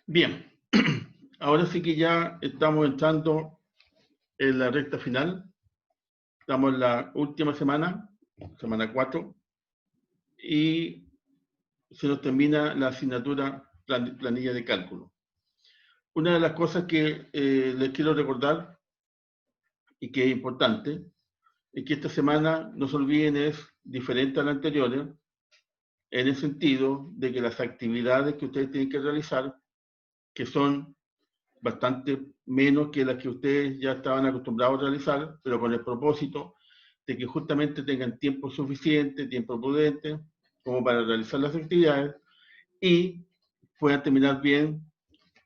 Bien, ahora sí que ya estamos entrando en la recta final. Estamos en la última semana, semana 4, y se nos termina la asignatura planilla de cálculo. Una de las cosas que les quiero recordar y que es importante es que esta semana, no se olviden, es diferente a la anterior, en el sentido de que las actividades que ustedes tienen que realizar, que son bastante menos que las que ustedes ya estaban acostumbrados a realizar, pero con el propósito de que justamente tengan tiempo suficiente, tiempo prudente, como para realizar las actividades y puedan terminar bien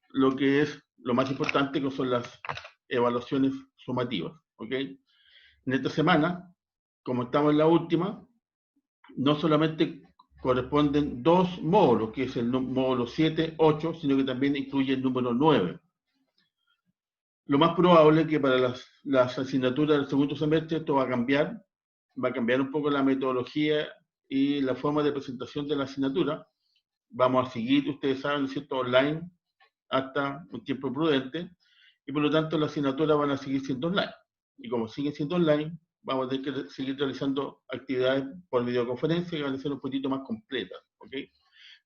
lo que es lo más importante, que son las evaluaciones sumativas. ¿Ok? En esta semana, como estamos en la última, no solamente corresponden dos módulos, que es el módulo 7, 8, sino que también incluye el número 9. Lo más probable es que para las asignaturas del segundo semestre esto va a cambiar un poco la metodología y la forma de presentación de la asignatura. Vamos a seguir, ustedes saben, ¿cierto?, online hasta un tiempo prudente, y por lo tanto las asignaturas van a seguir siendo online. Y como siguen siendo online, vamos a tener que seguir realizando actividades por videoconferencia que van a ser un poquito más completas. ¿Ok?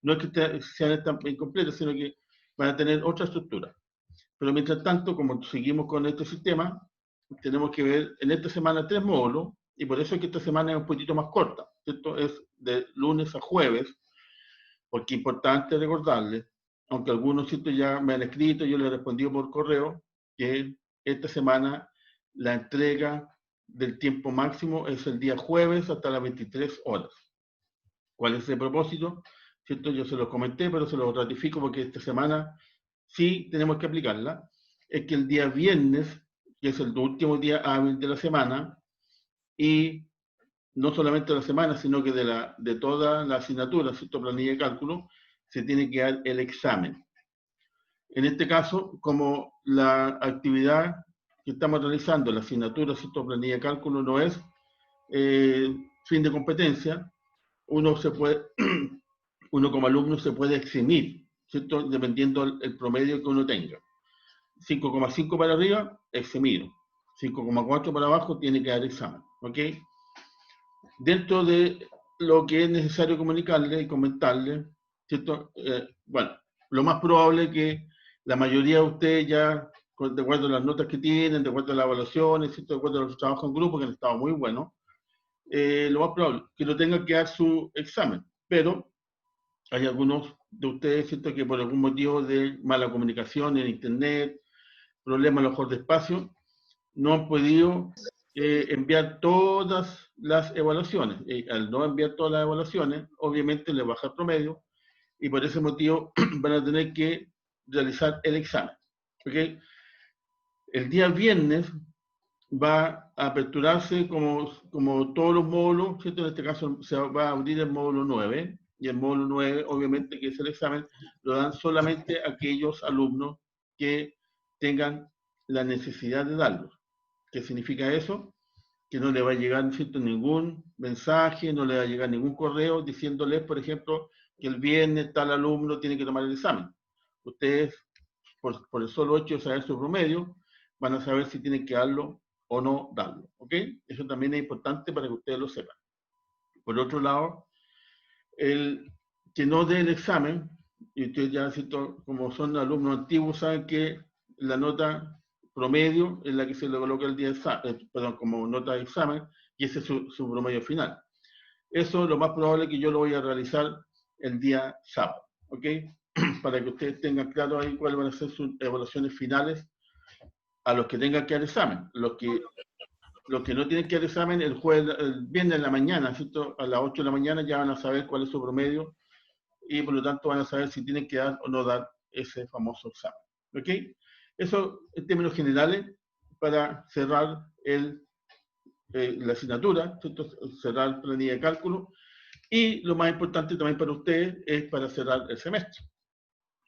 No es que sean tan incompletas, sino que van a tener otra estructura. Pero mientras tanto, como seguimos con este sistema, tenemos que ver en esta semana 3 módulos, y por eso es que esta semana es un poquito más corta, ¿cierto? Es de lunes a jueves, porque es importante recordarles, aunque algunos sitios ya me han escrito, yo les he respondido por correo, que esta semana la entrega del tiempo máximo es el día jueves hasta las 23 horas. ¿Cuál es el propósito? ¿Cierto? Yo se lo comenté, pero se lo ratifico porque esta semana sí tenemos que aplicarla. Es que el día viernes, que es el último día hábil de la semana, y no solamente de la semana, sino que de toda la asignatura, ¿cierto?, planilla de cálculo, se tiene que dar el examen. En este caso, como la actividad que estamos realizando, la asignatura, ¿cierto?, planilla de cálculo, no es fin de competencia, uno se puede, uno como alumno se puede eximir, ¿cierto?, dependiendo el promedio que uno tenga. 5,5 para arriba, eximido. 5,4 para abajo, tiene que dar examen. ¿Ok? Dentro de lo que es necesario comunicarle y comentarle, ¿cierto? Bueno, lo más probable es que la mayoría de ustedes ya, de acuerdo a las notas que tienen, de acuerdo a las evaluaciones, ¿cierto?, de acuerdo a los trabajos en grupo, que han estado muy buenos, lo más probable es que no tengan que dar su examen. Pero hay algunos de ustedes, ¿cierto?, que por algún motivo de mala comunicación en internet, problemas a lo mejor de espacio, no han podido enviar todas las evaluaciones. Al no enviar todas las evaluaciones, obviamente les baja el promedio y por ese motivo van a tener que realizar el examen. ¿Okay? El día viernes va a aperturarse como todos los módulos, ¿cierto? En este caso se va a abrir el módulo 9, y el módulo 9, obviamente, que es el examen, lo dan solamente aquellos alumnos que tengan la necesidad de darlo. ¿Qué significa eso? Que no le va a llegar, ¿cierto?, ningún mensaje, no le va a llegar ningún correo diciéndoles, por ejemplo, que el viernes tal alumno tiene que tomar el examen. Ustedes, por el solo hecho de saber su promedio, van a saber si tienen que darlo o no darlo. ¿Ok? Eso también es importante para que ustedes lo sepan. Por otro lado, el que no dé el examen, y ustedes ya, ¿cierto?, como son alumnos antiguos, saben que la nota promedio es la que se le coloca el día de examen, perdón, como nota de examen, y ese es su promedio final. Eso lo más probable es que yo lo voy a realizar el día sábado, ¿ok? Para que ustedes tengan claro ahí cuáles van a ser sus evaluaciones finales a los que tengan que dar examen. Los que no tienen que dar examen, el viernes en la mañana, ¿cierto?, a las 8 de la mañana ya van a saber cuál es su promedio y por lo tanto van a saber si tienen que dar o no dar ese famoso examen. ¿Ok? Eso en términos generales para cerrar la asignatura, ¿cierto?, cerrar la planilla de cálculo, y lo más importante también para ustedes es para cerrar el semestre,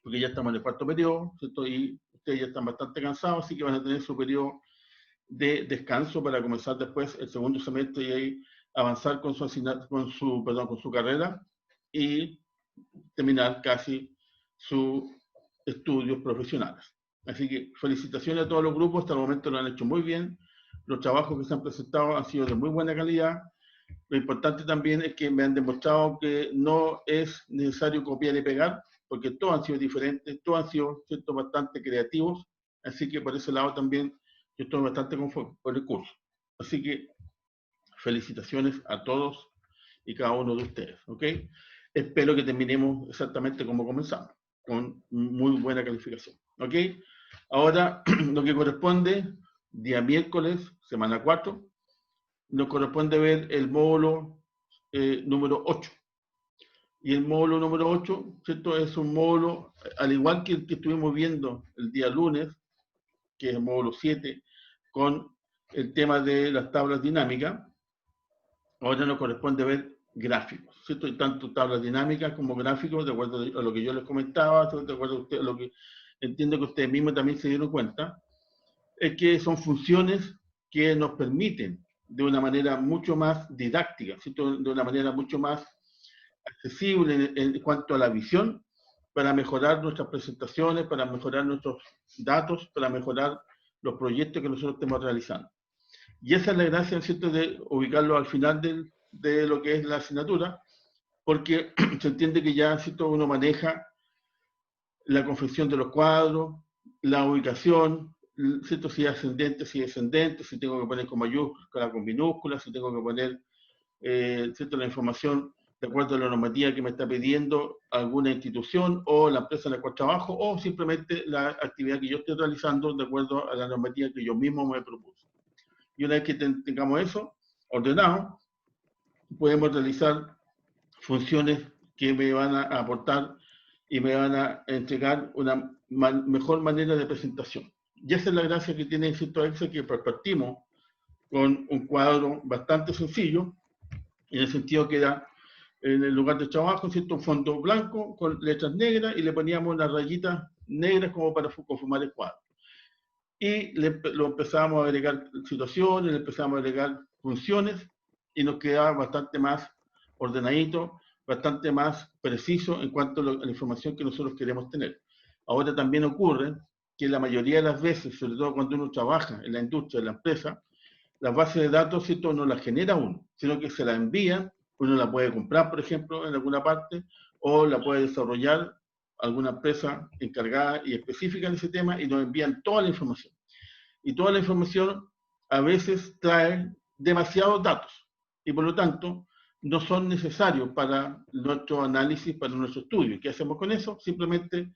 porque ya estamos en el cuarto periodo, ¿cierto?, y ustedes ya están bastante cansados, así que van a tener su periodo de descanso para comenzar después el segundo semestre y ahí avanzar con su carrera y terminar casi su estudios profesionales. Así que felicitaciones a todos los grupos, hasta el momento lo han hecho muy bien, los trabajos que se han presentado han sido de muy buena calidad. Lo importante también es que me han demostrado que no es necesario copiar y pegar, porque todos han sido diferentes, todos han sido, ¿cierto?, bastante creativos, así que por ese lado también yo estoy bastante conforme con el curso. Así que felicitaciones a todos y cada uno de ustedes, ¿ok? Espero que terminemos exactamente como comenzamos, con muy buena calificación, ¿ok? Ahora, lo que corresponde, día miércoles, semana 4, nos corresponde ver el módulo número 8. Y el módulo número 8, ¿cierto? Es un módulo, al igual que el que estuvimos viendo el día lunes, que es el módulo 7, con el tema de las tablas dinámicas. Ahora nos corresponde ver gráficos, ¿cierto? Y tanto tablas dinámicas como gráficos, de acuerdo a lo que yo les comentaba, de acuerdo a lo que entiendo que ustedes mismos también se dieron cuenta, es que son funciones que nos permiten de una manera mucho más didáctica, ¿cierto? De una manera mucho más accesible en cuanto a la visión, para mejorar nuestras presentaciones, para mejorar nuestros datos, para mejorar los proyectos que nosotros estemos realizando. Y esa es la gracia, ¿cierto?, de ubicarlo al final de lo que es la asignatura, porque se entiende que ya, ¿cierto?, uno maneja la confección de los cuadros, la ubicación, ¿cierto?, si es ascendente, si es descendente, si tengo que poner con mayúscula, con minúscula, si tengo que poner, ¿cierto?, la información de acuerdo a la normativa que me está pidiendo alguna institución o la empresa en la cual trabajo, o simplemente la actividad que yo estoy realizando de acuerdo a la normativa que yo mismo me propuse. Y una vez que tengamos eso ordenado, podemos realizar funciones que me van a aportar y me van a entregar una mejor manera de presentación. Y esa es la gracia que tiene Cierto Excel, que partimos con un cuadro bastante sencillo, en el sentido que era, en el lugar de trabajo, ¿cierto?, un fondo blanco con letras negras y le poníamos unas rayitas negras como para conformar el cuadro. Y lo empezamos a agregar situaciones, le empezamos a agregar funciones y nos quedaba bastante más ordenadito, bastante más preciso en cuanto a la información que nosotros queremos tener. Ahora también ocurre que la mayoría de las veces, sobre todo cuando uno trabaja en la industria, en la empresa, las bases de datos, ¿cierto?, no las genera uno, sino que se la envían, uno la puede comprar, por ejemplo, en alguna parte, o la puede desarrollar alguna empresa encargada y específica en ese tema y nos envían toda la información. Y toda la información a veces trae demasiados datos y por lo tanto no son necesarios para nuestro análisis, para nuestro estudio. ¿Qué hacemos con eso? Simplemente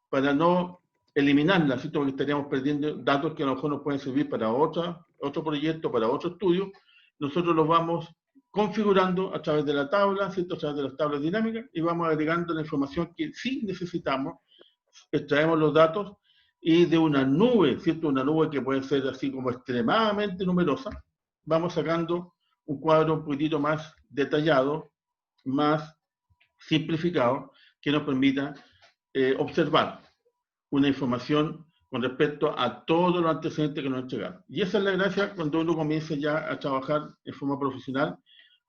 para no eliminarla, ¿cierto?, porque estaríamos perdiendo datos que a lo mejor nos pueden servir para otro proyecto, para otro estudio. Nosotros los vamos configurando a través de la tabla, ¿cierto?, a través de las tablas dinámicas, y vamos agregando la información que sí necesitamos, extraemos los datos y de una nube, ¿cierto?, una nube que puede ser así como extremadamente numerosa, vamos sacando un cuadro un poquitito más detallado, más simplificado, que nos permita observar una información con respecto a todos los antecedentes que nos han llegado. Y esa es la gracia cuando uno comienza ya a trabajar en forma profesional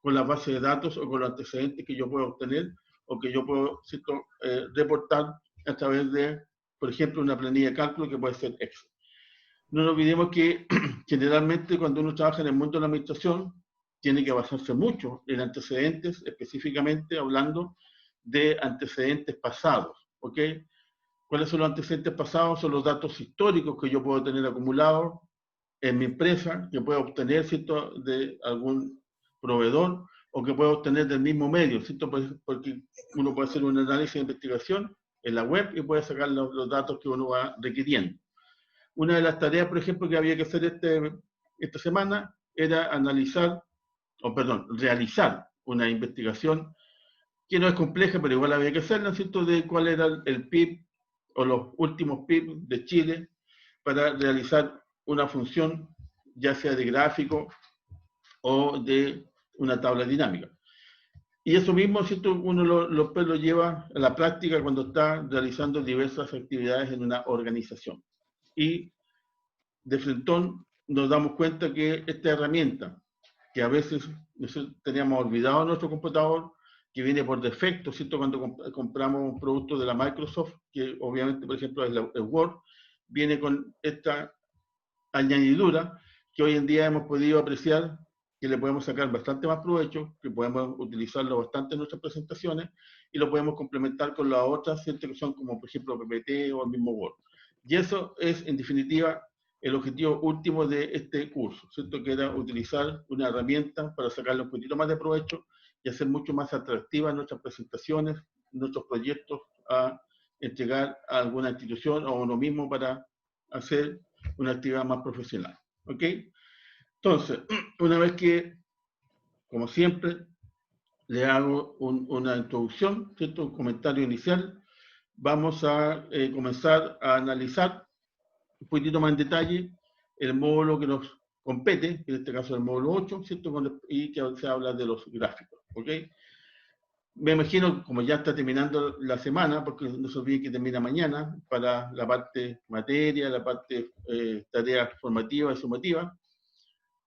con la base de datos o con los antecedentes que yo puedo obtener o que yo puedo, ¿cierto?, reportar a través de, por ejemplo, una planilla de cálculo que puede ser Excel. No nos olvidemos que generalmente cuando uno trabaja en el mundo de la administración tiene que basarse mucho en antecedentes, específicamente hablando de antecedentes pasados, ¿ok? ¿Cuáles son los antecedentes pasados? Son los datos históricos que yo puedo tener acumulados en mi empresa, que puedo obtener, ¿cierto?, de algún proveedor o que puedo obtener del mismo medio, ¿cierto? Porque uno puede hacer un análisis de investigación en la web y puede sacar los datos que uno va requiriendo. Una de las tareas, por ejemplo, que había que hacer esta semana era realizar una investigación que no es compleja, pero igual había que hacerla, ¿cierto?, de cuál era el PIB o los últimos PIB de Chile para realizar una función, ya sea de gráfico o de una tabla dinámica. Y eso mismo, ¿cierto?, uno lo lleva a la práctica cuando está realizando diversas actividades en una organización. Y de frentón nos damos cuenta que esta herramienta, que a veces nosotros teníamos olvidado en nuestro computador, que viene por defecto, ¿cierto? Cuando compramos un producto de la Microsoft, que obviamente, por ejemplo, es el Word, viene con esta añadidura que hoy en día hemos podido apreciar que le podemos sacar bastante más provecho, que podemos utilizarlo bastante en nuestras presentaciones y lo podemos complementar con las otras, ¿cierto? Que son como, por ejemplo, PPT o el mismo Word. Y eso es, en definitiva, el objetivo último de este curso, ¿cierto? Que era utilizar una herramienta para sacarle un poquito más de provecho y hacer mucho más atractivas nuestras presentaciones, nuestros proyectos a entregar a alguna institución o a uno mismo para hacer una actividad más profesional. ¿Ok? Entonces, una vez que, como siempre, le hago una introducción, ¿cierto? Un comentario inicial, vamos a comenzar a analizar un poquito más en detalle el módulo que nos compete, que en este caso es el módulo 8, ¿cierto? Y que se habla de los gráficos. ¿Ok? Me imagino, como ya está terminando la semana, porque no se olvide que termina mañana, para la parte materia, la parte tareas formativas y sumativas,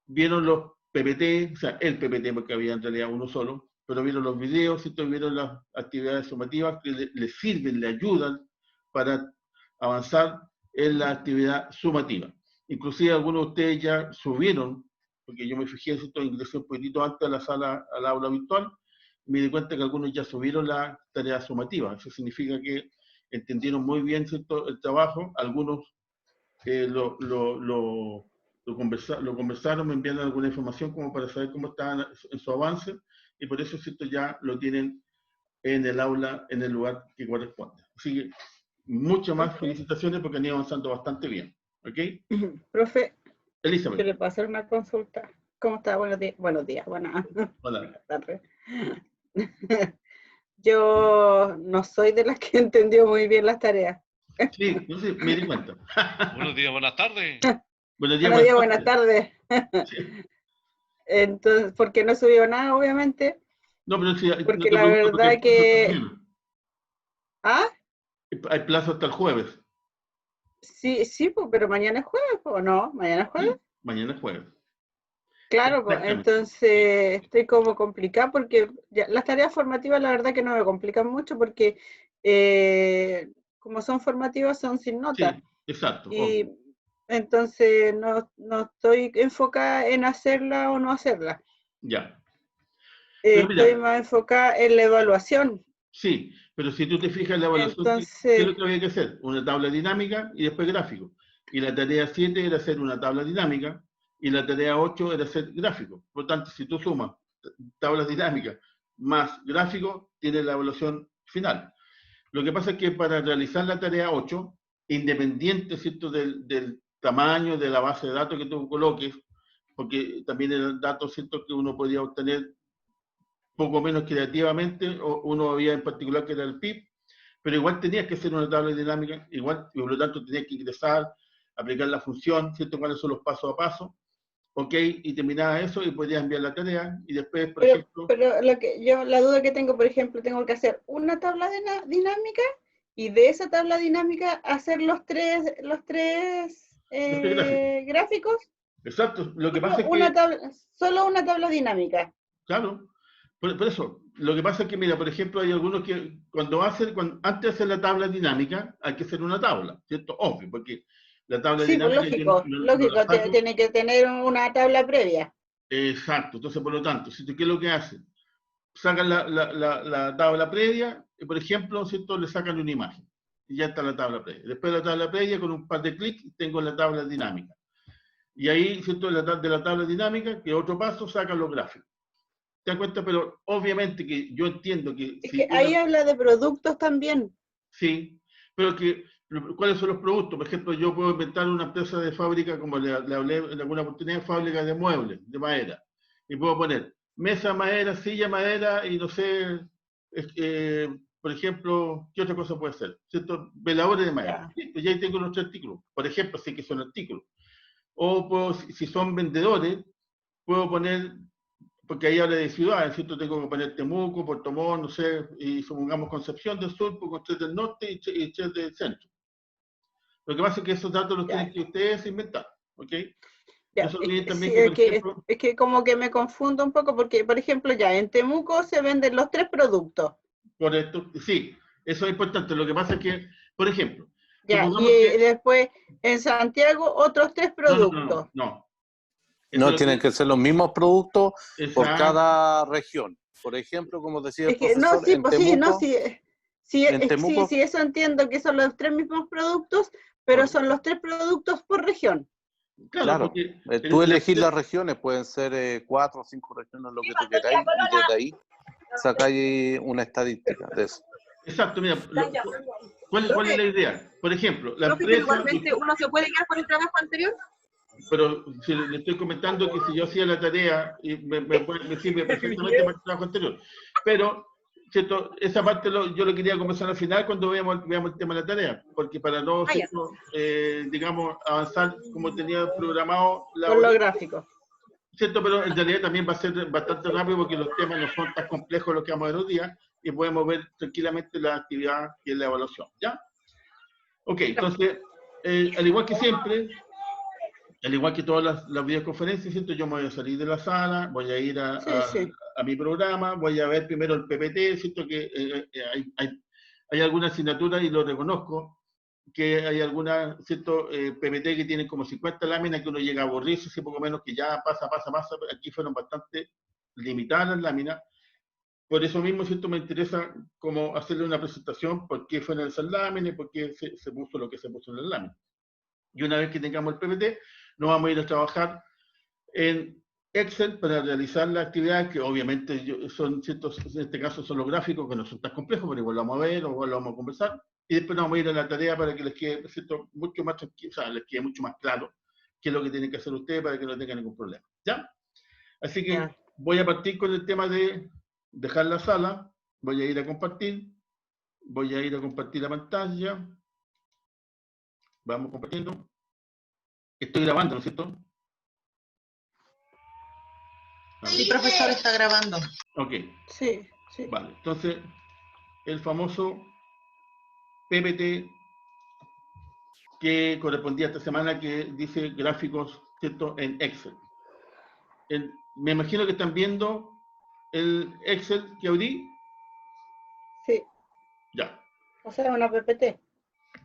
vieron los PPT, o sea, el PPT, porque había en realidad uno solo, pero vieron los videos, ¿cierto? Vieron las actividades sumativas que les sirven, le ayudan para avanzar en la actividad sumativa. Inclusive algunos de ustedes ya subieron, porque yo me fijé, ¿cierto? Ingresé un poquitito antes a la sala, al aula virtual, me di cuenta que algunos ya subieron la tarea sumativa. Eso significa que entendieron muy bien, ¿cierto? El trabajo. Algunos lo conversaron, me enviaron alguna información como para saber cómo estaban en su avance, y por eso, ¿cierto? Ya lo tienen en el aula, en el lugar que corresponde. Así que muchas más felicitaciones porque han ido avanzando bastante bien. ¿Ok? Profe, Elizabeth. yo le puedo hacer una consulta. ¿Cómo está? Buenos días, buenas Hola. tardes. Yo no soy de las que entendió muy bien las tareas. Sí, no sé, me di cuenta. Buenos días, buenas tardes. Buenos días, Buenas tardes. Sí. Entonces, porque no subió nada, obviamente. No, pero sí, no Porque te la pregunto porque hay verdad plazo hasta que... mañana. ¿Ah? Hay plazo hasta el jueves. Sí, sí, pues, pero mañana es jueves, ¿o no? ¿Mañana es jueves? Sí, mañana es jueves. Claro, pues, Exactamente. entonces estoy como complicada porque las tareas formativas la verdad que no me complican mucho porque como son formativas son sin nota Sí, exacto, y obvio. entonces no estoy enfocada en hacerla o no hacerla. Ya. Pero Estoy mira, más enfocada en la evaluación. sí, pero si tú te fijas en la evaluación, ¿qué es Entonces, lo que había que hacer? Una tabla dinámica y después gráfico. Y la tarea 7 era hacer una tabla dinámica y la tarea 8 era hacer gráfico. Por lo tanto, si tú sumas tablas dinámicas más gráfico, tienes la evaluación final. Lo que pasa es que para realizar la tarea 8, independiente, ¿cierto? Del tamaño de la base de datos que tú coloques, porque también eran datos, ¿cierto? Que uno podía obtener poco menos creativamente, o uno había en particular que era el PIB, pero igual tenías que hacer una tabla dinámica, igual, y por lo tanto tenías que ingresar, aplicar la función, ¿cierto? Cuáles son los pasos a paso, ok, y terminaba eso y podías enviar la tarea, y después, por ejemplo... pero la duda que tengo, por ejemplo, tengo que hacer una tabla dinámica y de esa tabla dinámica hacer los tres Este gráfico. gráficos. Exacto, lo que pasa es que, Solo una tabla dinámica. claro, por eso, lo que pasa es que, mira, por ejemplo, hay algunos que antes de hacer la tabla dinámica, hay que hacer una tabla, ¿cierto? Obvio, porque la tabla Sí, pues dinámica yo no la lógico, saco. tiene que tener una tabla previa. Exacto, entonces, por lo tanto, ¿qué es lo que hacen? Sacan la tabla previa, y por ejemplo, ¿cierto? Le sacan una imagen, y ya está la tabla previa. Después de la tabla previa, con un par de clics, tengo la tabla dinámica. Y ahí, ¿cierto? De la tabla dinámica, que otro paso, sacan los gráficos. ¿Te das cuenta? Pero obviamente que yo entiendo que Es si que ahí habla de productos también. sí, pero que, ¿cuáles son los productos? Por ejemplo, yo puedo inventar una empresa de fábrica, como le hablé en alguna oportunidad, fábrica de muebles, de madera. Y puedo poner mesa, madera, silla, madera, y no sé, por ejemplo, ¿qué otra cosa puede ser? ¿Cierto? Veladores de madera. Ya. Listo, ya ahí tengo nuestro artículo. Por ejemplo, sí que son artículos. O puedo, si son vendedores, puedo poner, porque ahí habla de ciudades, ¿cierto? Tengo que poner Temuco, Puerto Montt, no sé, y supongamos Concepción del Sur, Concepción del Norte y del Centro. Lo que pasa es que esos datos los tienen Ya. que ustedes inventar, ¿ok? Ya, No se olviden también sí, que, por ejemplo, es que como que me confundo un poco porque, por ejemplo, ya en Temuco se venden los 3 productos. por esto, sí, eso es importante. Lo que pasa es que, por ejemplo, Ya, y supongamos que, después en Santiago otros 3 productos. no. Eso es No lo tienen que, que ser los mismos productos por exacto, cada región. Por ejemplo, como decía el Es que no, profesor, sí, pues sí, no, sí, sí, en sí, Temuco, sí, eso entiendo que son los 3 mismos productos, pero son los 3 productos por región. claro, claro, porque tú elegís las regiones, pueden ser 4 o 5 regiones, lo que tú queráis, y desde ahí sacáis una estadística de eso. exacto, mira, ¿cuál es la idea? Por ejemplo, la Profe, pero empresa, igualmente uno se puede quedar con el trabajo anterior. pero si le estoy comentando que si yo hacía la tarea, y me sirve perfectamente para el trabajo anterior. Pero, ¿cierto? Esa parte yo lo quería conversar al final cuando veamos el tema de la tarea, porque para no, Ah, ya. ¿cierto? Digamos, avanzar como tenía programado la Con los hora, gráficos. ¿cierto? Pero en realidad también va a ser bastante rápido porque los temas no son tan complejos los que vamos a ver hoy día y podemos ver tranquilamente la actividad y la evaluación, ¿ya? Ok, entonces, al igual que siempre, al igual que todas las videoconferencias, ¿cierto? Yo me voy a salir de la sala, voy a ir Sí, sí. a mi programa, voy a ver primero el PPT, ¿cierto? Que hay alguna asignatura, y lo reconozco, que hay alguna, ¿cierto? PPT que tienen como 50 láminas que uno llega a aburrirse, así poco menos que ya pasa. Aquí fueron bastante limitadas las láminas. Por eso mismo, ¿cierto? Me interesa como hacerle una presentación, por qué fueron esas láminas, por qué se puso lo que se puso en las láminas. Y una vez que tengamos el PPT, nos vamos a ir a trabajar en Excel para realizar las actividades que obviamente son ciertos, en este caso son los gráficos que no son tan complejos, pero igual lo vamos a ver o igual lo vamos a conversar. Y después nos vamos a ir a la tarea para que les quede, ¿cierto? Mucho más tranquilo, o sea, les quede mucho más claro qué es lo que tienen que hacer ustedes para que no tengan ningún problema. ¿Ya? Así que Ya. voy a partir con el tema de dejar la sala, voy a ir a compartir la pantalla, vamos compartiendo. Estoy grabando, ¿no es cierto? Sí, profesor, está grabando. Ok, Sí, sí. vale. Entonces, el famoso PPT que correspondía a esta semana, que dice gráficos, ¿cierto? En Excel. Me imagino que están viendo el Excel que abrí. Sí. Ya. O sea, una PPT.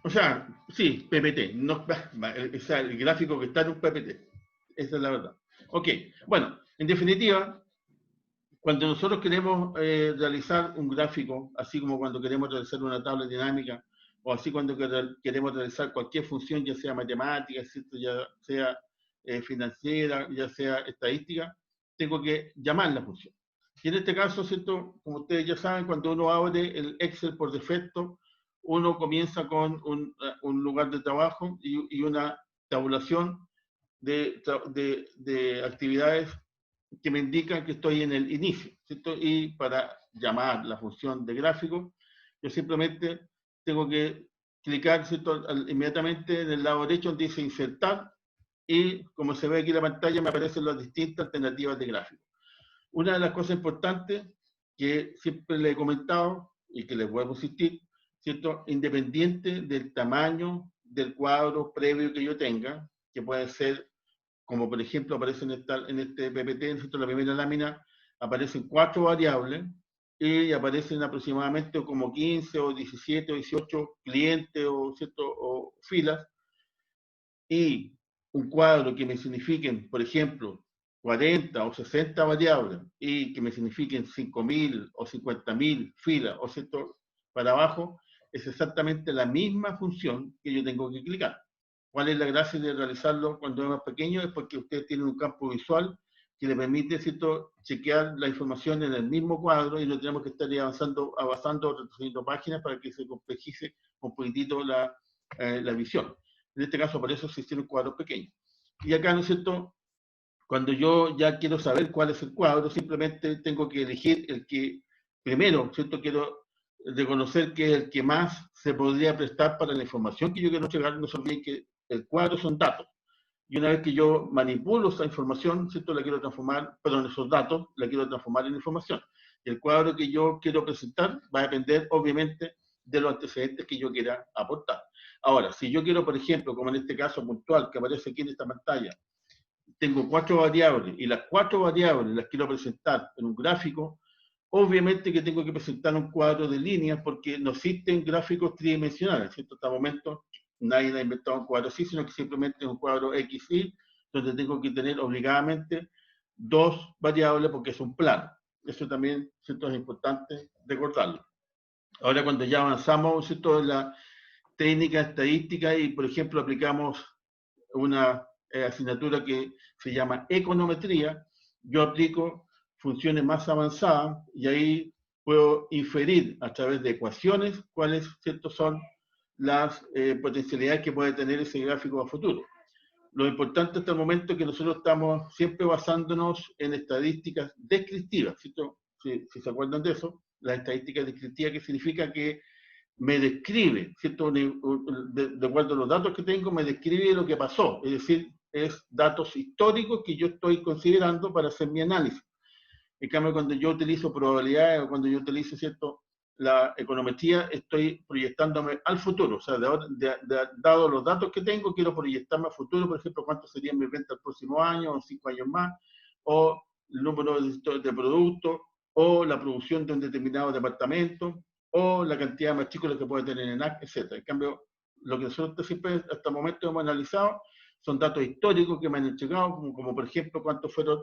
O sea, sí, PPT. No, o sea, el gráfico que está en un PPT. Esa es la verdad. Ok, bueno, en definitiva, cuando nosotros queremos realizar un gráfico, así como cuando queremos realizar una tabla dinámica, o así cuando queremos realizar cualquier función, ya sea matemática, ¿cierto? Ya sea financiera, ya sea estadística, tengo que llamar la función. Y en este caso, ¿cierto? Como ustedes ya saben, cuando uno abre el Excel por defecto, uno comienza con un lugar de trabajo y una tabulación de actividades que me indican que estoy en el inicio, ¿cierto? Y para llamar la función de gráfico, yo simplemente tengo que clicar, ¿cierto? Inmediatamente en el lado derecho donde dice insertar, y como se ve aquí en la pantalla me aparecen las distintas alternativas de gráfico. Una de las cosas importantes que siempre le he comentado y que les voy a insistir, ¿cierto? Independiente del tamaño del cuadro previo que yo tenga, que puede ser, como por ejemplo aparece en este PPT, en la primera lámina, aparecen 4 variables y aparecen aproximadamente como 15 o 17 o 18 clientes o, ¿cierto? O filas, y un cuadro que me signifiquen, por ejemplo, 40 o 60 variables y que me signifiquen 5.000 o 50.000 filas o ¿cierto? Para abajo, es exactamente la misma función que yo tengo que clicar. ¿Cuál es la gracia de realizarlo cuando es más pequeño? Es porque ustedes tienen un campo visual que le permite, ¿cierto?, chequear la información en el mismo cuadro y no tenemos que estar avanzando o retrocediendo páginas para que se complejice un poquitito la visión. En este caso, por eso se hicieron cuadros pequeños. Y acá, ¿no es cierto?, cuando yo ya quiero saber cuál es el cuadro, simplemente tengo que elegir el que primero, ¿cierto?, quiero reconocer que es el que más se podría prestar para la información que yo quiero entregar. No se olviden que el cuadro son datos. Y una vez que yo manipulo esa información, ¿cierto?, la quiero transformar, perdón, esos datos, la quiero transformar en información. El cuadro que yo quiero presentar va a depender, obviamente, de los antecedentes que yo quiera aportar. Ahora, si yo quiero, por ejemplo, como en este caso puntual que aparece aquí en esta pantalla, tengo 4 variables y las 4 variables las quiero presentar en un gráfico, obviamente que tengo que presentar un cuadro de líneas porque no existen gráficos tridimensionales, ¿cierto? Hasta el momento nadie ha inventado un cuadro así, sino que simplemente es un cuadro XY, donde tengo que tener obligadamente 2 variables porque es un plano. Eso también, ¿cierto? Es importante recordarlo. Ahora cuando ya avanzamos, ¿cierto? En la técnica estadística y, por ejemplo, aplicamos una asignatura que se llama econometría, yo aplico funciones más avanzadas y ahí puedo inferir a través de ecuaciones cuáles, ¿cierto? Son las potencialidades que puede tener ese gráfico a futuro. Lo importante hasta el momento es que nosotros estamos siempre basándonos en estadísticas descriptivas, ¿cierto? Si se acuerdan de eso, las estadísticas descriptivas, que significa que me describe, ¿cierto? De acuerdo a los datos que tengo, me describe lo que pasó, es decir, es datos históricos que yo estoy considerando para hacer mi análisis. En cambio, cuando yo utilizo probabilidades o cuando yo utilizo, ¿cierto?, la econometría, estoy proyectándome al futuro. O sea, dado los datos que tengo, quiero proyectarme al futuro, por ejemplo, cuánto serían mis ventas el próximo año, o 5 años más, o el número de productos, o la producción de un determinado departamento, o la cantidad de matrículas que puede tener en ACT, etc. En cambio, lo que nosotros siempre hasta el momento hemos analizado son datos históricos que me han entregado, como por ejemplo, cuántos fueron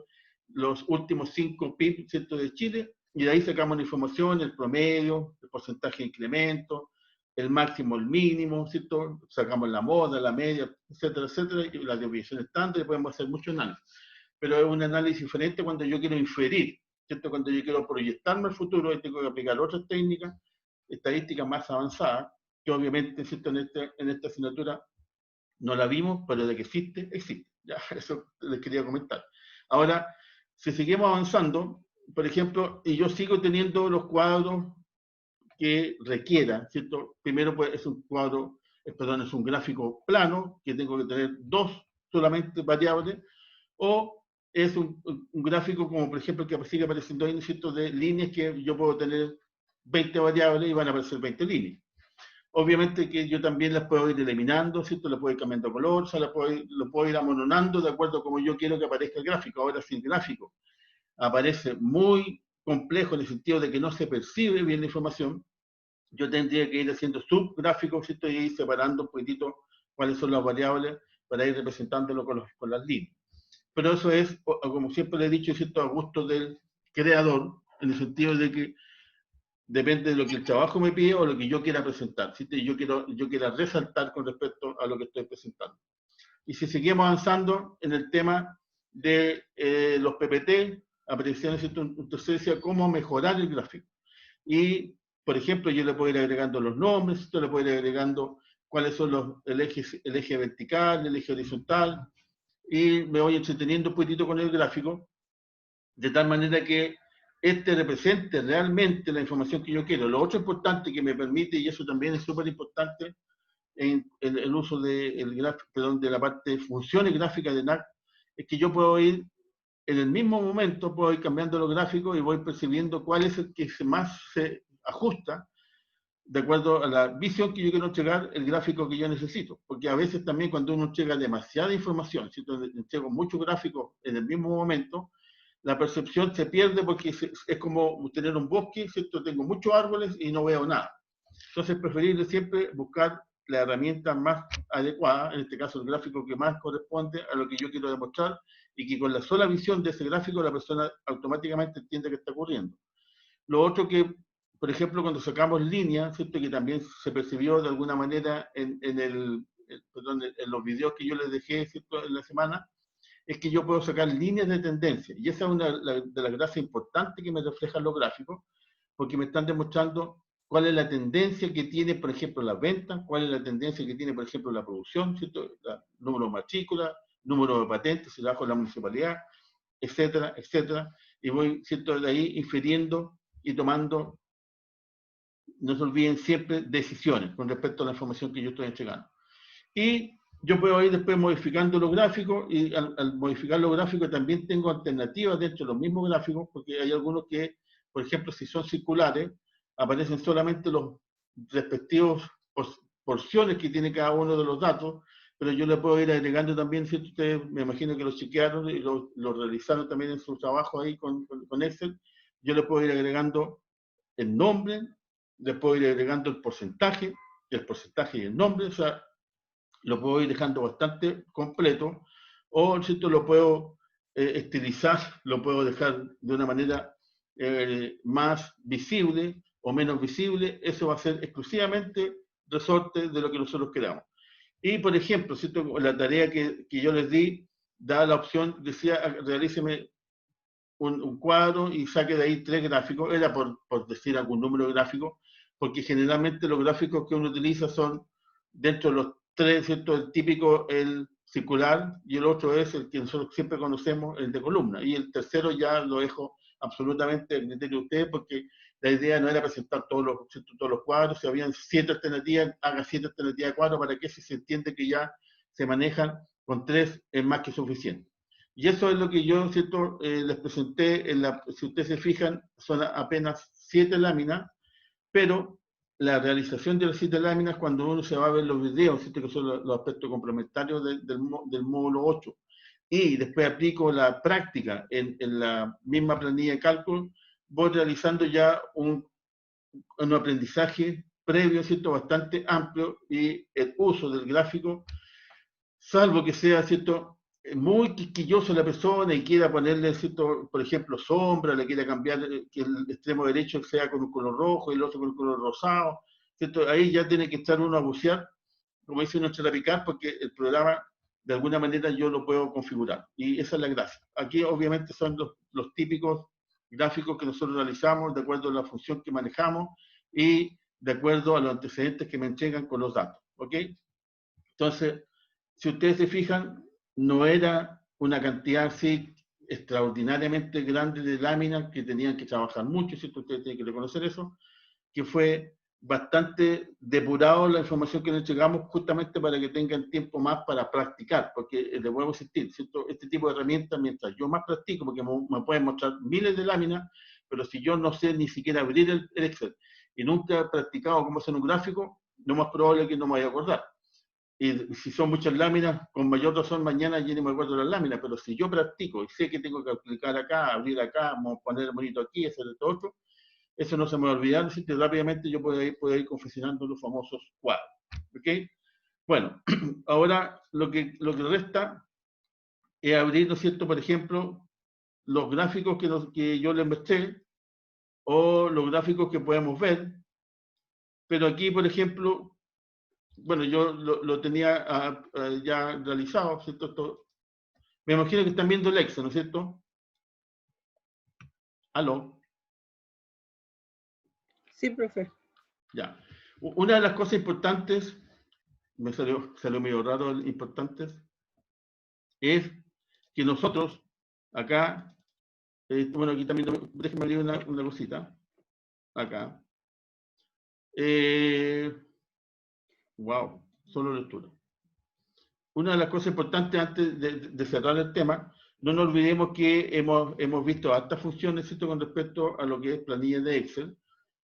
los últimos 5 PIB, ¿cierto?, de Chile, y de ahí sacamos la información, el promedio, el porcentaje de incremento, el máximo, el mínimo, ¿cierto? Sacamos la moda, la media, etcétera, etcétera, y la desviación estándar, y podemos hacer mucho análisis. Pero es un análisis diferente cuando yo quiero inferir, ¿cierto? Cuando yo quiero proyectarme al futuro, y tengo que aplicar otras técnicas, estadísticas más avanzadas, que obviamente, ¿cierto?, en esta asignatura no la vimos, pero de que existe, existe. Ya, eso les quería comentar. Ahora, si seguimos avanzando, por ejemplo, y yo sigo teniendo los cuadros que requiera, ¿cierto? Primero, pues, es un cuadro, perdón, es un gráfico plano, que tengo que tener 2 solamente variables, o es un gráfico como, por ejemplo, que sigue apareciendo ahí, ¿cierto?, de líneas que yo puedo tener 20 variables y van a aparecer 20 líneas. Obviamente que yo también las puedo ir eliminando, ¿cierto? Las puedo ir cambiando de color, o sea, lo puedo ir amononando de acuerdo a como yo quiero que aparezca el gráfico. Ahora, si el gráfico aparece muy complejo en el sentido de que no se percibe bien la información, yo tendría que ir haciendo subgráficos, ¿cierto? Y ir separando un poquitito cuáles son las variables para ir representándolo con las líneas. Pero eso es, como siempre le he dicho, ¿cierto?, a gusto del creador, en el sentido de que depende de lo que el trabajo me pide o lo que yo quiera presentar, ¿cierto? Y yo quiera resaltar con respecto a lo que estoy presentando. Y si seguimos avanzando en el tema de los PPT, aparecían, ¿cierto?, entonces decía cómo mejorar el gráfico. Y, por ejemplo, yo le puedo ir agregando los nombres, ¿cierto? Le puedo ir agregando cuáles son el eje vertical, el eje horizontal, y me voy entreteniendo un poquitito con el gráfico, de tal manera que este represente realmente la información que yo quiero. Lo otro importante que me permite, y eso también es súper importante en el uso de la parte de funciones gráficas de NAC, es que yo puedo ir, en el mismo momento, puedo ir cambiando los gráficos y voy percibiendo cuál es el que más se ajusta de acuerdo a la visión que yo quiero entregar, el gráfico que yo necesito. Porque a veces también cuando uno entrega demasiada información, ¿cierto?, entrego muchos gráficos en el mismo momento, la percepción se pierde porque es como tener un bosque, ¿cierto? Tengo muchos árboles y no veo nada. Entonces es preferible siempre buscar la herramienta más adecuada, en este caso el gráfico que más corresponde a lo que yo quiero demostrar, y que con la sola visión de ese gráfico la persona automáticamente entiende qué está ocurriendo. Lo otro que, por ejemplo, cuando sacamos líneas, ¿cierto?, que también se percibió de alguna manera en los videos que yo les dejé, ¿cierto?, en la semana, es que yo puedo sacar líneas de tendencia. Y esa es una de las gracias importantes que me reflejan los gráficos, porque me están demostrando cuál es la tendencia que tiene, por ejemplo, las ventas, cuál es la tendencia que tiene, por ejemplo, la producción, ¿cierto?, número de matrículas, número de patentes, si bajo la municipalidad, etcétera, etcétera. Y voy, ¿cierto?, de ahí infiriendo y tomando, no se olviden siempre, decisiones con respecto a la información que yo estoy entregando. Y yo puedo ir después modificando los gráficos, y al modificar los gráficos también tengo alternativas dentro de los mismos gráficos, porque hay algunos que, por ejemplo, si son circulares, aparecen solamente los respectivos porciones que tiene cada uno de los datos, pero yo le puedo ir agregando también, ¿cierto? Ustedes me imagino que lo chequearon y lo realizaron también en su trabajo ahí con Excel. Yo le puedo ir agregando el nombre, le puedo ir agregando el porcentaje y el nombre, o sea, lo puedo ir dejando bastante completo, o ¿cierto? Lo puedo estilizar, lo puedo dejar de una manera más visible o menos visible. Eso va a ser exclusivamente resorte de lo que nosotros queramos. Y, por ejemplo, ¿cierto? La tarea que yo les di, da la opción, decía, realíceme un cuadro y saque de ahí 3 gráficos, era por decir algún número de gráficos, porque generalmente los gráficos que uno utiliza son dentro de los 3, ¿cierto? El típico, el circular, y el otro es el que nosotros siempre conocemos, el de columna. Y el tercero ya lo dejo absolutamente al criterio de ustedes, porque la idea no era presentar todos los cuadros. Si habían 7 alternativas, haga 7 alternativas de cuadros, para que si se entiende que ya se manejan con 3 es más que suficiente. Y eso es lo que yo, ¿cierto? Les presenté, si ustedes se fijan, son apenas 7 láminas, pero la realización de las 7 láminas, cuando uno se va a ver los videos, ¿cierto? Que son los aspectos complementarios del módulo 8, y después aplico la práctica en la misma planilla de cálculo, voy realizando ya un aprendizaje previo, ¿cierto? Bastante amplio, y el uso del gráfico, salvo que sea, ¿cierto? Muy quisquilloso la persona y quiera ponerle, ¿cierto? Por ejemplo, sombra, le quiera cambiar que el extremo derecho sea con un color rojo y el otro con un color rosado, ¿cierto? Ahí ya tiene que estar uno a bucear, como dice uno, picar, porque el programa, de alguna manera, yo lo puedo configurar. Y esa es la gracia. Aquí, obviamente, son los típicos gráficos que nosotros realizamos de acuerdo a la función que manejamos y de acuerdo a los antecedentes que me entregan con los datos. ¿Ok? Entonces, si ustedes se fijan, no era una cantidad así extraordinariamente grande de láminas que tenían que trabajar mucho, ¿cierto? Ustedes tienen que reconocer eso, que fue bastante depurado la información que les entregamos justamente para que tengan tiempo más para practicar, porque les vuelvo a insistir, ¿cierto? Este tipo de herramientas, mientras yo más practico, porque me pueden mostrar miles de láminas, pero si yo no sé ni siquiera abrir el Excel y nunca he practicado cómo hacer un gráfico, lo más probable es que no me vaya a acordar. Y si son muchas láminas, con mayor razón mañana ya no me acuerdo de las láminas, pero si yo practico y sé que tengo que aplicar acá, abrir acá, poner el monito aquí, hacer esto otro, eso no se me va a olvidar, ¿sí? Rápidamente yo puedo ir confeccionando los famosos cuadros. ¿Ok? Bueno, ahora lo que resta es abrir, ¿no es cierto?, por ejemplo, los gráficos que yo les mostré, o los gráficos que podemos ver, pero aquí, por ejemplo, bueno, yo lo tenía ya realizado, ¿cierto? Me imagino que están viendo el Excel, ¿no es cierto? ¿Aló? Sí, profe. Ya. Una de las cosas importantes, me salió medio raro el importantes, es que nosotros, acá, bueno, aquí también, déjenme abrir una cosita, acá. Wow, solo lectura. Una de las cosas importantes antes de cerrar el tema, no nos olvidemos que hemos visto hartas funciones, ¿cierto?, con respecto a lo que es planilla de Excel,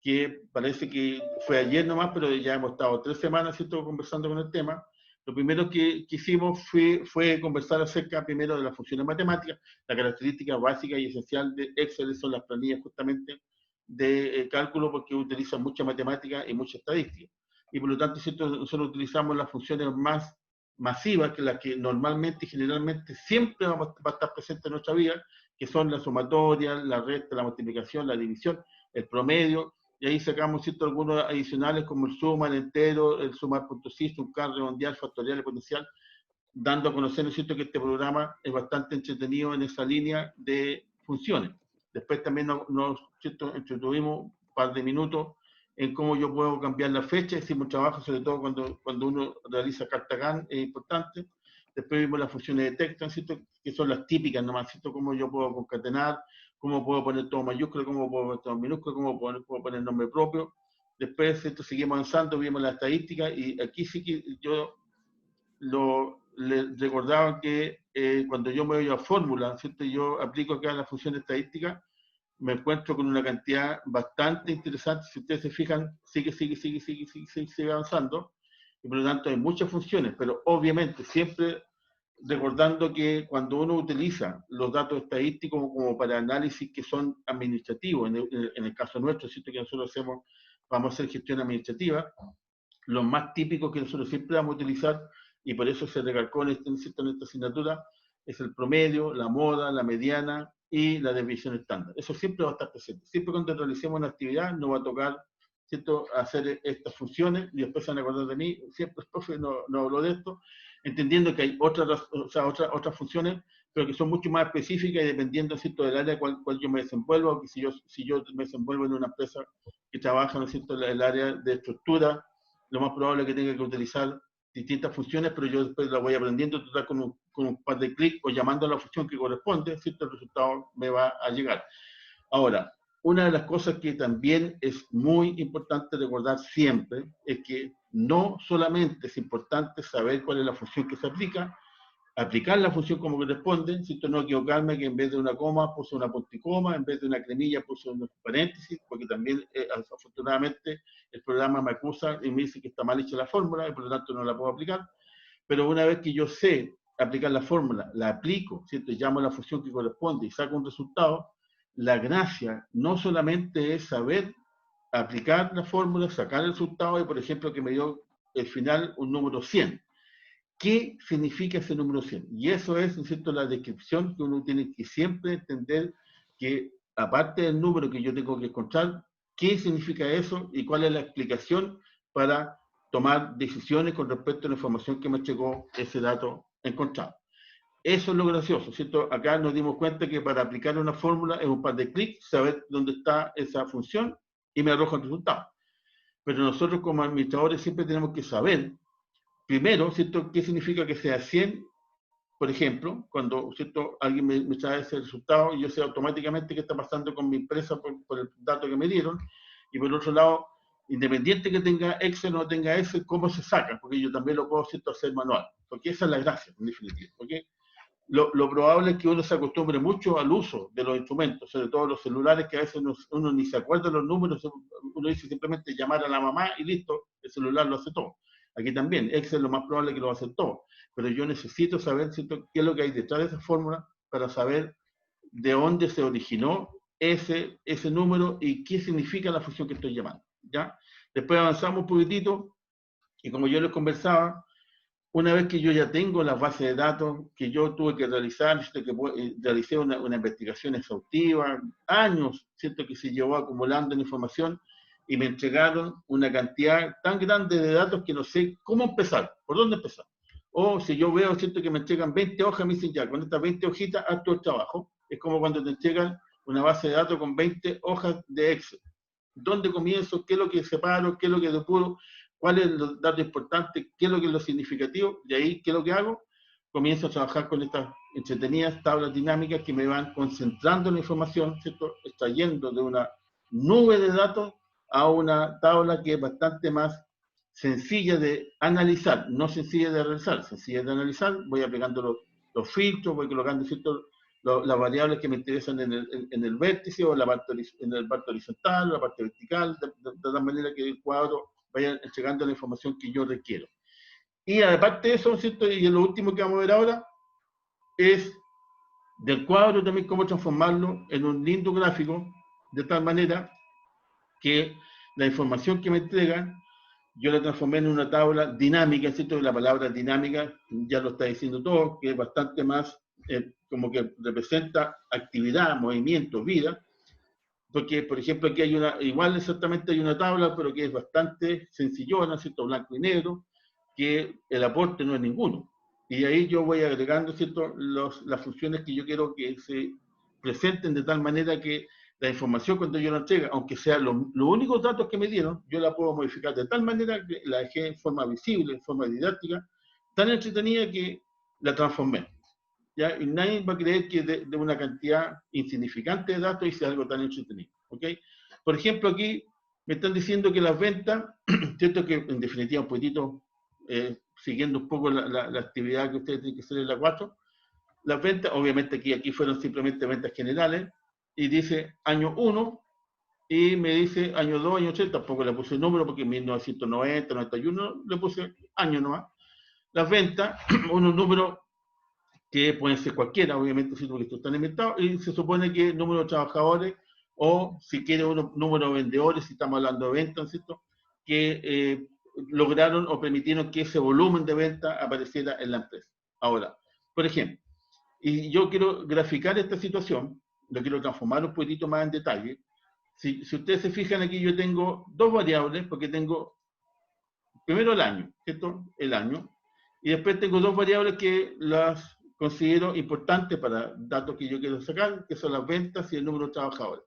que parece que fue ayer nomás, pero ya hemos estado 3 semanas, ¿cierto?, conversando con el tema. Lo primero que hicimos fue conversar acerca primero de las funciones matemáticas. La característica básica y esencial de Excel son las planillas justamente de cálculo, porque utilizan mucha matemática y mucha estadística. Y por lo tanto, ¿cierto?, nosotros utilizamos las funciones más masivas, que las que normalmente y generalmente siempre va a estar presente en nuestra vida, que son la sumatoria, la resta, la multiplicación, la división, el promedio, y ahí sacamos, ¿cierto?, algunos adicionales como el suma, el entero, el sumar punto sí, sumar, redondear, factorial y potencial, dando a conocer, ¿no es cierto?, que este programa es bastante entretenido en esa línea de funciones. Después también nos entretuvimos un par de minutos en cómo yo puedo cambiar la fecha. Hicimos trabajo, sobre todo cuando uno realiza carta GAN, es importante. Después vimos las funciones de texto, ¿cierto?, que son las típicas nomás, ¿cierto?, cómo yo puedo concatenar, cómo puedo poner todo mayúsculo, cómo puedo poner todo minúsculo, cómo puedo poner nombre propio. Después, ¿cierto?, seguimos avanzando, vimos la estadística, y aquí sí que yo le recordaba que cuando yo me voy a fórmula, ¿cierto?, yo aplico acá la función estadística, me encuentro con una cantidad bastante interesante. Si ustedes se fijan, sigue avanzando. y por lo tanto hay muchas funciones, pero obviamente siempre recordando que cuando uno utiliza los datos estadísticos como para análisis que son administrativos, en el caso nuestro, ¿cierto? Que nosotros vamos a hacer gestión administrativa, los más típicos que nosotros siempre vamos a utilizar, y por eso se recalcó en esta asignatura, es el promedio, la moda, la mediana y la desviación estándar. Eso siempre va a estar presente. Siempre cuando realicemos una actividad nos va a tocar, ¿cierto?, hacer estas funciones, y después se van a acordar de mí, siempre el profe no habló de esto, entendiendo que hay otras funciones, pero que son mucho más específicas y dependiendo, ¿cierto?, del área cual yo me desenvuelvo, o que si yo me desenvuelvo en una empresa que trabaja, ¿no es cierto?, en el área de estructura, lo más probable es que tenga que utilizar distintas funciones, pero yo después la voy aprendiendo total con un par de clics o llamando a la función que corresponde, ¿cierto?, el resultado me va a llegar. Ahora, una de las cosas que también es muy importante recordar siempre es que no solamente es importante saber cuál es la función que se aplica, aplicar la función como corresponde, ¿cierto?, no equivocarme que en vez de una coma puse una punticoma, en vez de una cremilla puse unos paréntesis, porque también afortunadamente el programa me acusa y me dice que está mal hecha la fórmula y por lo tanto no la puedo aplicar. Pero una vez que yo sé aplicar la fórmula, la aplico, ¿cierto?, llamo a la función que corresponde y saco un resultado, la gracia no solamente es saber aplicar la fórmula, sacar el resultado y, por ejemplo, que me dio al final un número 100. ¿Qué significa ese número 100? Y eso es, ¿no es cierto?, la descripción que uno tiene que siempre entender, que aparte del número que yo tengo que encontrar, ¿qué significa eso y cuál es la explicación para tomar decisiones con respecto a la información que me llegó ese dato encontrado? Eso es lo gracioso, ¿cierto? Acá nos dimos cuenta que para aplicar una fórmula es un par de clics, saber dónde está esa función y me arroja el resultado. Pero nosotros como administradores siempre tenemos que saber, primero, ¿cierto?, qué significa que sea 100, por ejemplo, cuando, ¿cierto?, alguien me trae ese resultado y yo sé automáticamente qué está pasando con mi empresa por el dato que me dieron, y por otro lado, independiente que tenga Excel o no tenga Excel, cómo se saca, porque yo también lo puedo, ¿cierto?, hacer manual, porque esa es la gracia, en definitiva, porque lo probable es que uno se acostumbre mucho al uso de los instrumentos, sobre todo los celulares, que a veces uno ni se acuerda de los números, uno dice simplemente llamar a la mamá y listo, el celular lo hace todo. Aquí también, Excel lo más probable es que lo va a hacer todo, pero yo necesito saber, ¿cierto?, qué es lo que hay detrás de esa fórmula para saber de dónde se originó ese número y qué significa la función que estoy llamando, ¿ya? Después avanzamos un poquitito y como yo les conversaba, una vez que yo ya tengo las bases de datos que yo tuve que realizar, realicé una investigación exhaustiva, años, ¿cierto?, que se llevó acumulando en información y me entregaron una cantidad tan grande de datos que no sé cómo empezar, por dónde empezar. O si yo veo, ¿cierto?, que me entregan 20 hojas, me dicen ya, con estas 20 hojitas haz todo el trabajo. Es como cuando te entregan una base de datos con 20 hojas de Excel. ¿Dónde comienzo? ¿Qué es lo que separo? ¿Qué es lo que depuro? ¿Cuáles son los datos importantes? ¿Qué es lo que es lo significativo? Y ahí, ¿qué es lo que hago? Comienzo a trabajar con estas entretenidas tablas dinámicas que me van concentrando la información, ¿cierto?, extrayendo de una nube de datos a una tabla que es bastante más sencilla de analizar, no sencilla de realizar, sencilla de analizar. Voy aplicando los filtros, voy colocando, ¿cierto?, las variables que me interesan en el vértice o en la parte horizontal, la parte vertical, de tal manera que el cuadro vaya entregando la información que yo requiero. Y aparte de eso, ¿cierto?, y lo último que vamos a ver ahora es del cuadro también cómo transformarlo en un lindo gráfico, de tal manera que la información que me entregan yo la transformé en una tabla dinámica, ¿cierto? La palabra dinámica ya lo está diciendo todo, que es bastante más, como que representa actividad, movimiento, vida, porque, por ejemplo, aquí hay igual exactamente hay una tabla, pero que es bastante sencillona, ¿cierto?, blanco y negro, que el aporte no es ninguno. Y ahí yo voy agregando, ¿cierto?, las funciones que yo quiero que se presenten de tal manera que la información cuando yo la entrega, aunque sean los únicos datos que me dieron, yo la puedo modificar de tal manera que la dejé en forma visible, en forma didáctica, tan entretenida que la transformé. ¿Ya? Y nadie va a creer que de una cantidad insignificante de datos hice algo tan entretenido. ¿Okay? Por ejemplo, aquí me están diciendo que las ventas, ¿cierto?, que en definitiva un poquitito, siguiendo un poco la actividad que ustedes tienen que hacer en la 4, las ventas, obviamente aquí fueron simplemente ventas generales, y dice año 1, y me dice año 2, año 3, tampoco le puse el número porque en 1990, 91 le puse año nomás. Las ventas, unos números que pueden ser cualquiera, obviamente, si porque están inventados, y se supone que el número de trabajadores, o si quiere un número de vendedores, si estamos hablando de ventas, ¿cierto? Que lograron o permitieron que ese volumen de venta apareciera en la empresa. Ahora, por ejemplo, y yo quiero graficar esta situación, lo quiero transformar un poquitito más en detalle. Si ustedes se fijan aquí, yo tengo dos variables, porque tengo primero el año, ¿cierto? El año, y después tengo dos variables que las considero importantes para datos que yo quiero sacar, que son las ventas y el número de trabajadores.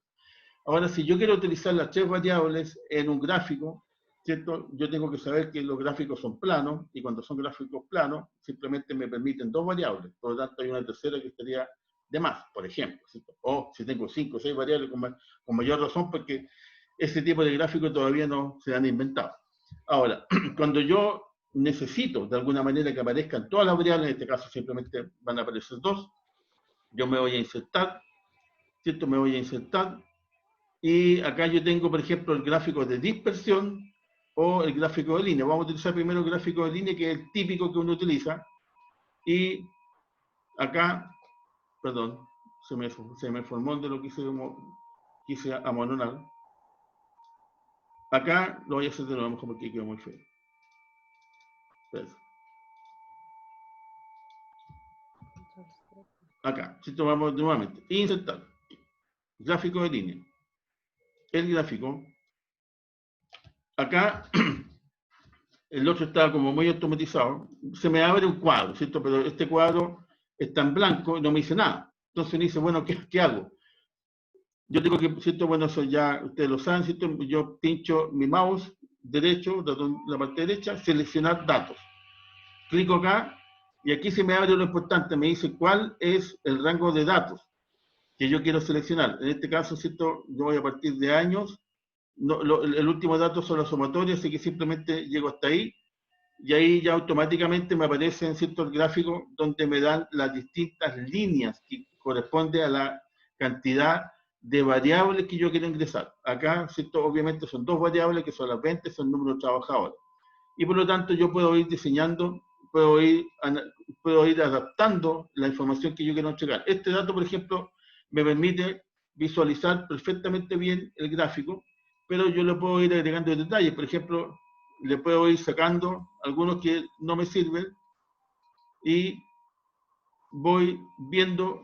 Ahora, si yo quiero utilizar las tres variables en un gráfico, ¿cierto? Yo tengo que saber que los gráficos son planos, y cuando son gráficos planos, simplemente me permiten dos variables. Por lo tanto, hay una tercera que estaría de más, por ejemplo, ¿cierto? O si tengo 5 o 6 variables, con mayor razón, porque ese tipo de gráficos todavía no se han inventado. Ahora, cuando yo necesito de alguna manera que aparezcan todas las variables, en este caso simplemente van a aparecer dos, yo me voy a insertar, ¿cierto? Me voy a insertar, y acá yo tengo, por ejemplo, el gráfico de dispersión o el gráfico de línea. Vamos a utilizar primero el gráfico de línea, que es el típico que uno utiliza, y acá, perdón, se me formó de lo que quise amononar. Acá lo voy a hacer de nuevo mejor porque quedó muy feo. Acá, si tomamos nuevamente, insertar, gráfico de línea. El gráfico, acá, el otro está como muy automatizado, se me abre un cuadro, ¿cierto? Pero este cuadro está en blanco y no me dice nada. Entonces me dice, bueno, ¿qué hago? Yo tengo que, ¿cierto? Bueno, eso ya ustedes lo saben, ¿cierto? Yo pincho mi mouse derecho, la parte derecha, seleccionar datos. Clico acá y aquí se me abre lo importante, me dice cuál es el rango de datos que yo quiero seleccionar. En este caso, ¿cierto? Yo voy a partir de años, el último dato son las sumatorias, así que simplemente llego hasta ahí, y ahí ya automáticamente me aparece, ¿cierto?, el gráfico donde me dan las distintas líneas que corresponden a la cantidad de variables que yo quiero ingresar. Acá, ¿cierto?, obviamente son dos variables que son las ventas y son el número de trabajadores. Y por lo tanto yo puedo ir diseñando, puedo ir adaptando la información que yo quiero entregar. Este dato, por ejemplo, me permite visualizar perfectamente bien el gráfico, pero yo le puedo ir agregando detalles. Por ejemplo, le puedo ir sacando algunos que no me sirven y voy viendo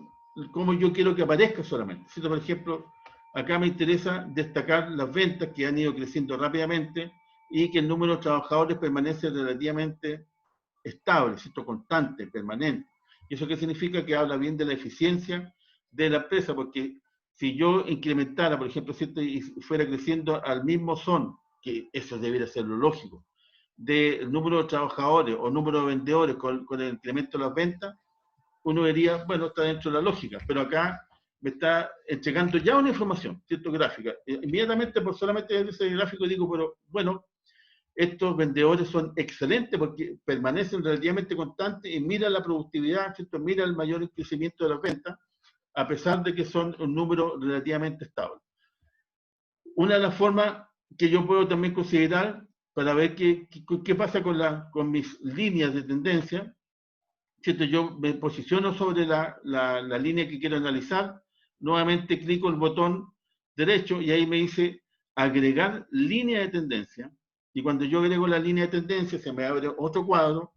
cómo yo quiero que aparezca solamente. Si, por ejemplo, acá me interesa destacar las ventas que han ido creciendo rápidamente y que el número de trabajadores permanece relativamente estable, ¿cierto? Constante, permanente. ¿Y eso qué significa? Que habla bien de la eficiencia de la empresa, porque si yo incrementara, por ejemplo, ¿cierto?, y fuera creciendo al mismo son, que eso debería ser lo lógico, del número de trabajadores o número de vendedores con el incremento de las ventas, uno diría, bueno, está dentro de la lógica, pero acá me está entregando ya una información, ¿cierto?, gráfica. Inmediatamente, por solamente ver ese gráfico, digo, pero bueno, estos vendedores son excelentes porque permanecen relativamente constantes y mira la productividad, ¿cierto?, mira el mayor crecimiento de las ventas, a pesar de que son un número relativamente estable. Una de las formas que yo puedo también considerar para ver qué pasa con mis líneas de tendencia, ¿cierto? Yo me posiciono sobre la línea que quiero analizar, nuevamente clico el botón derecho y ahí me dice agregar línea de tendencia, y cuando yo agrego la línea de tendencia se me abre otro cuadro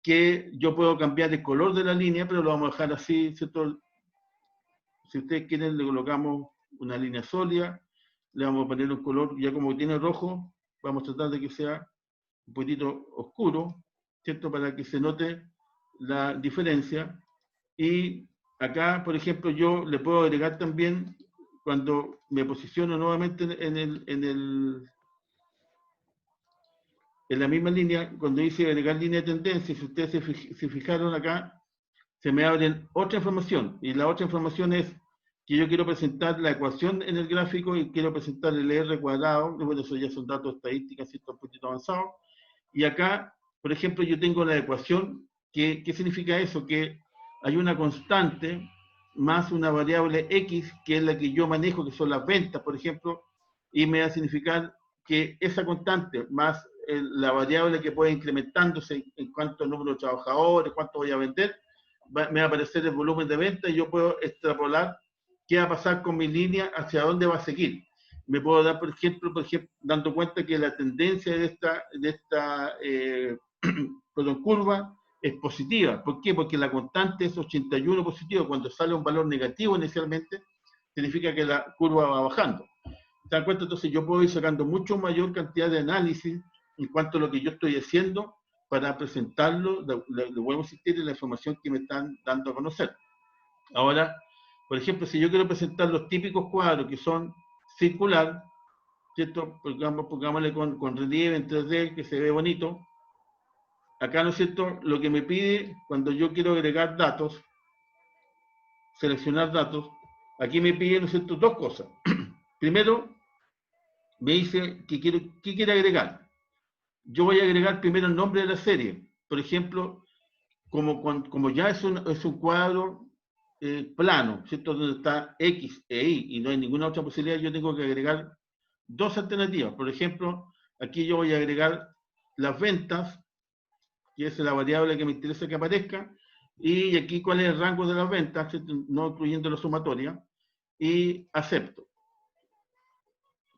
que yo puedo cambiar el color de la línea, pero lo vamos a dejar así, ¿cierto? Si ustedes quieren, le colocamos una línea sólida, le vamos a poner un color, ya como tiene rojo, vamos a tratar de que sea un poquitito oscuro, ¿cierto?, para que se note la diferencia. Y acá, por ejemplo, yo le puedo agregar también, cuando me posiciono nuevamente en la misma línea, cuando dice agregar línea de tendencia, si ustedes se fijaron acá, se me abre otra información, y la otra información es que yo quiero presentar la ecuación en el gráfico y quiero presentar el R cuadrado, bueno, eso ya son datos estadísticos, ¿cierto?, un poquito avanzados, y acá, por ejemplo, yo tengo la ecuación, ¿qué significa eso? Que hay una constante más una variable X, que es la que yo manejo, que son las ventas, por ejemplo, y me va a significar que esa constante más la variable que puede incrementándose en cuanto al número de trabajadores, cuánto voy a vender, me va a aparecer el volumen de venta y yo puedo extrapolar qué va a pasar con mi línea, hacia dónde va a seguir. Me puedo dar, por ejemplo dando cuenta que la tendencia de esta curva es positiva. ¿Por qué? Porque la constante es 81 positivo. Cuando sale un valor negativo inicialmente, significa que la curva va bajando. ¿Se dan cuenta? Entonces yo puedo ir sacando mucho mayor cantidad de análisis en cuanto a lo que yo estoy haciendo para presentarlo, le vuelvo a insistir en la información que me están dando a conocer. Ahora, por ejemplo, si yo quiero presentar los típicos cuadros que son circular, ¿cierto? Pongámosle con relieve en 3D, que se ve bonito. Acá, ¿no es cierto?, lo que me pide cuando yo quiero agregar datos, seleccionar datos, aquí me pide, ¿no es cierto?, dos cosas. Primero, me dice que quiere agregar. Yo voy a agregar primero el nombre de la serie. Por ejemplo, como ya es un cuadro plano, ¿cierto?, donde está X e Y y no hay ninguna otra posibilidad, yo tengo que agregar dos alternativas. Por ejemplo, aquí yo voy a agregar las ventas, que es la variable que me interesa que aparezca, y aquí cuál es el rango de las ventas, ¿cierto?, no incluyendo la sumatoria, y acepto.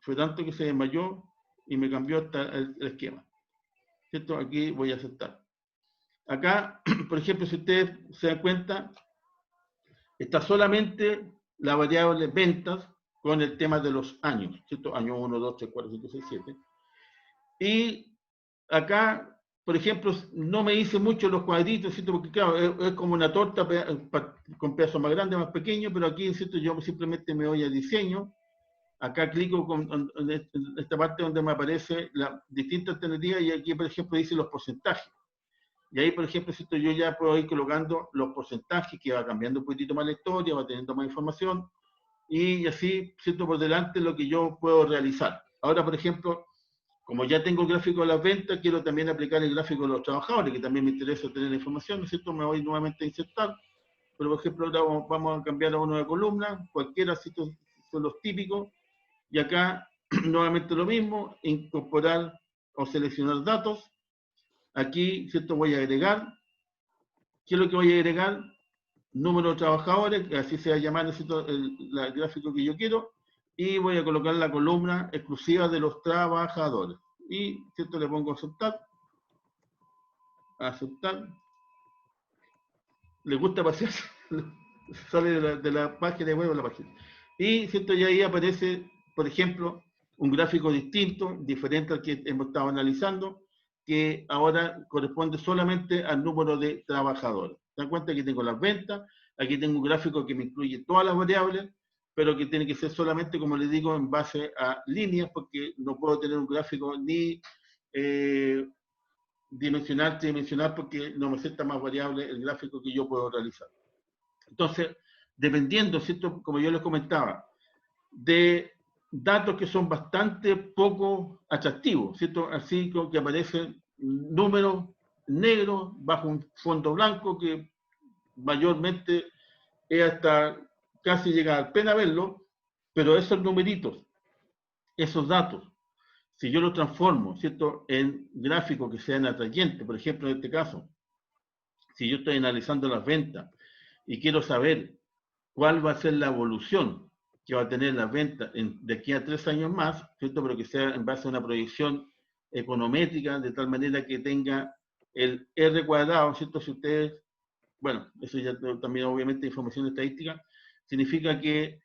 Fue tanto que se desmayó y me cambió hasta el esquema. ¿Cierto? Aquí voy a aceptar. Acá, por ejemplo, si ustedes se dan cuenta, está solamente la variable ventas con el tema de los años, ¿cierto? Año 1, 2, 3, 4, 5, 6, 7. Y acá, por ejemplo, no me dice mucho los cuadritos, ¿cierto? Porque claro, es como una torta con pedazos más grandes, más pequeños, pero aquí, ¿cierto?, yo simplemente me voy a diseño. Acá clico en esta parte donde me aparece la distinta alternativa y aquí, por ejemplo, dice los porcentajes. Y ahí, por ejemplo, ¿cierto?, yo ya puedo ir colocando los porcentajes, que va cambiando un poquitito más la historia, va teniendo más información, y así, ¿cierto?, por delante lo que yo puedo realizar. Ahora, por ejemplo, como ya tengo el gráfico de las ventas, quiero también aplicar el gráfico de los trabajadores, que también me interesa tener la información, ¿no es cierto? Me voy nuevamente a insertar, pero por ejemplo, ahora vamos a cambiar a una nueva columna, cualquiera, ¿cierto?, son los típicos. Y acá, nuevamente lo mismo, incorporar o seleccionar datos. Aquí, ¿cierto?, voy a agregar. ¿Qué es lo que voy a agregar? Número de trabajadores, que así se va a llamar, ¿cierto?, el gráfico que yo quiero. Y voy a colocar la columna exclusiva de los trabajadores. Y, ¿cierto?, le pongo aceptar. Aceptar. Le gusta pasearse. Sale de la página y vuelve a la página. Y, ¿cierto?, y ahí aparece, por ejemplo, un gráfico distinto, diferente al que hemos estado analizando, que ahora corresponde solamente al número de trabajadores. ¿Se dan cuenta? Aquí tengo las ventas, aquí tengo un gráfico que me incluye todas las variables, pero que tiene que ser solamente, como les digo, en base a líneas, porque no puedo tener un gráfico ni dimensional, tridimensional, porque no me acepta más variable el gráfico que yo puedo realizar. Entonces, dependiendo, ¿cierto?, como yo les comentaba, de datos que son bastante poco atractivos, ¿cierto? Así que aparecen números negros bajo un fondo blanco que mayormente es hasta casi llega a pena verlo, pero esos numeritos, esos datos, si yo los transformo, ¿cierto?, en gráficos que sean atrayentes, por ejemplo, en este caso, si yo estoy analizando las ventas y quiero saber cuál va a ser la evolución que va a tener las ventas de aquí a 3 años más, ¿cierto?, pero que sea en base a una proyección econométrica, de tal manera que tenga el R cuadrado, ¿cierto? Si ustedes, bueno, eso ya también obviamente información estadística, significa que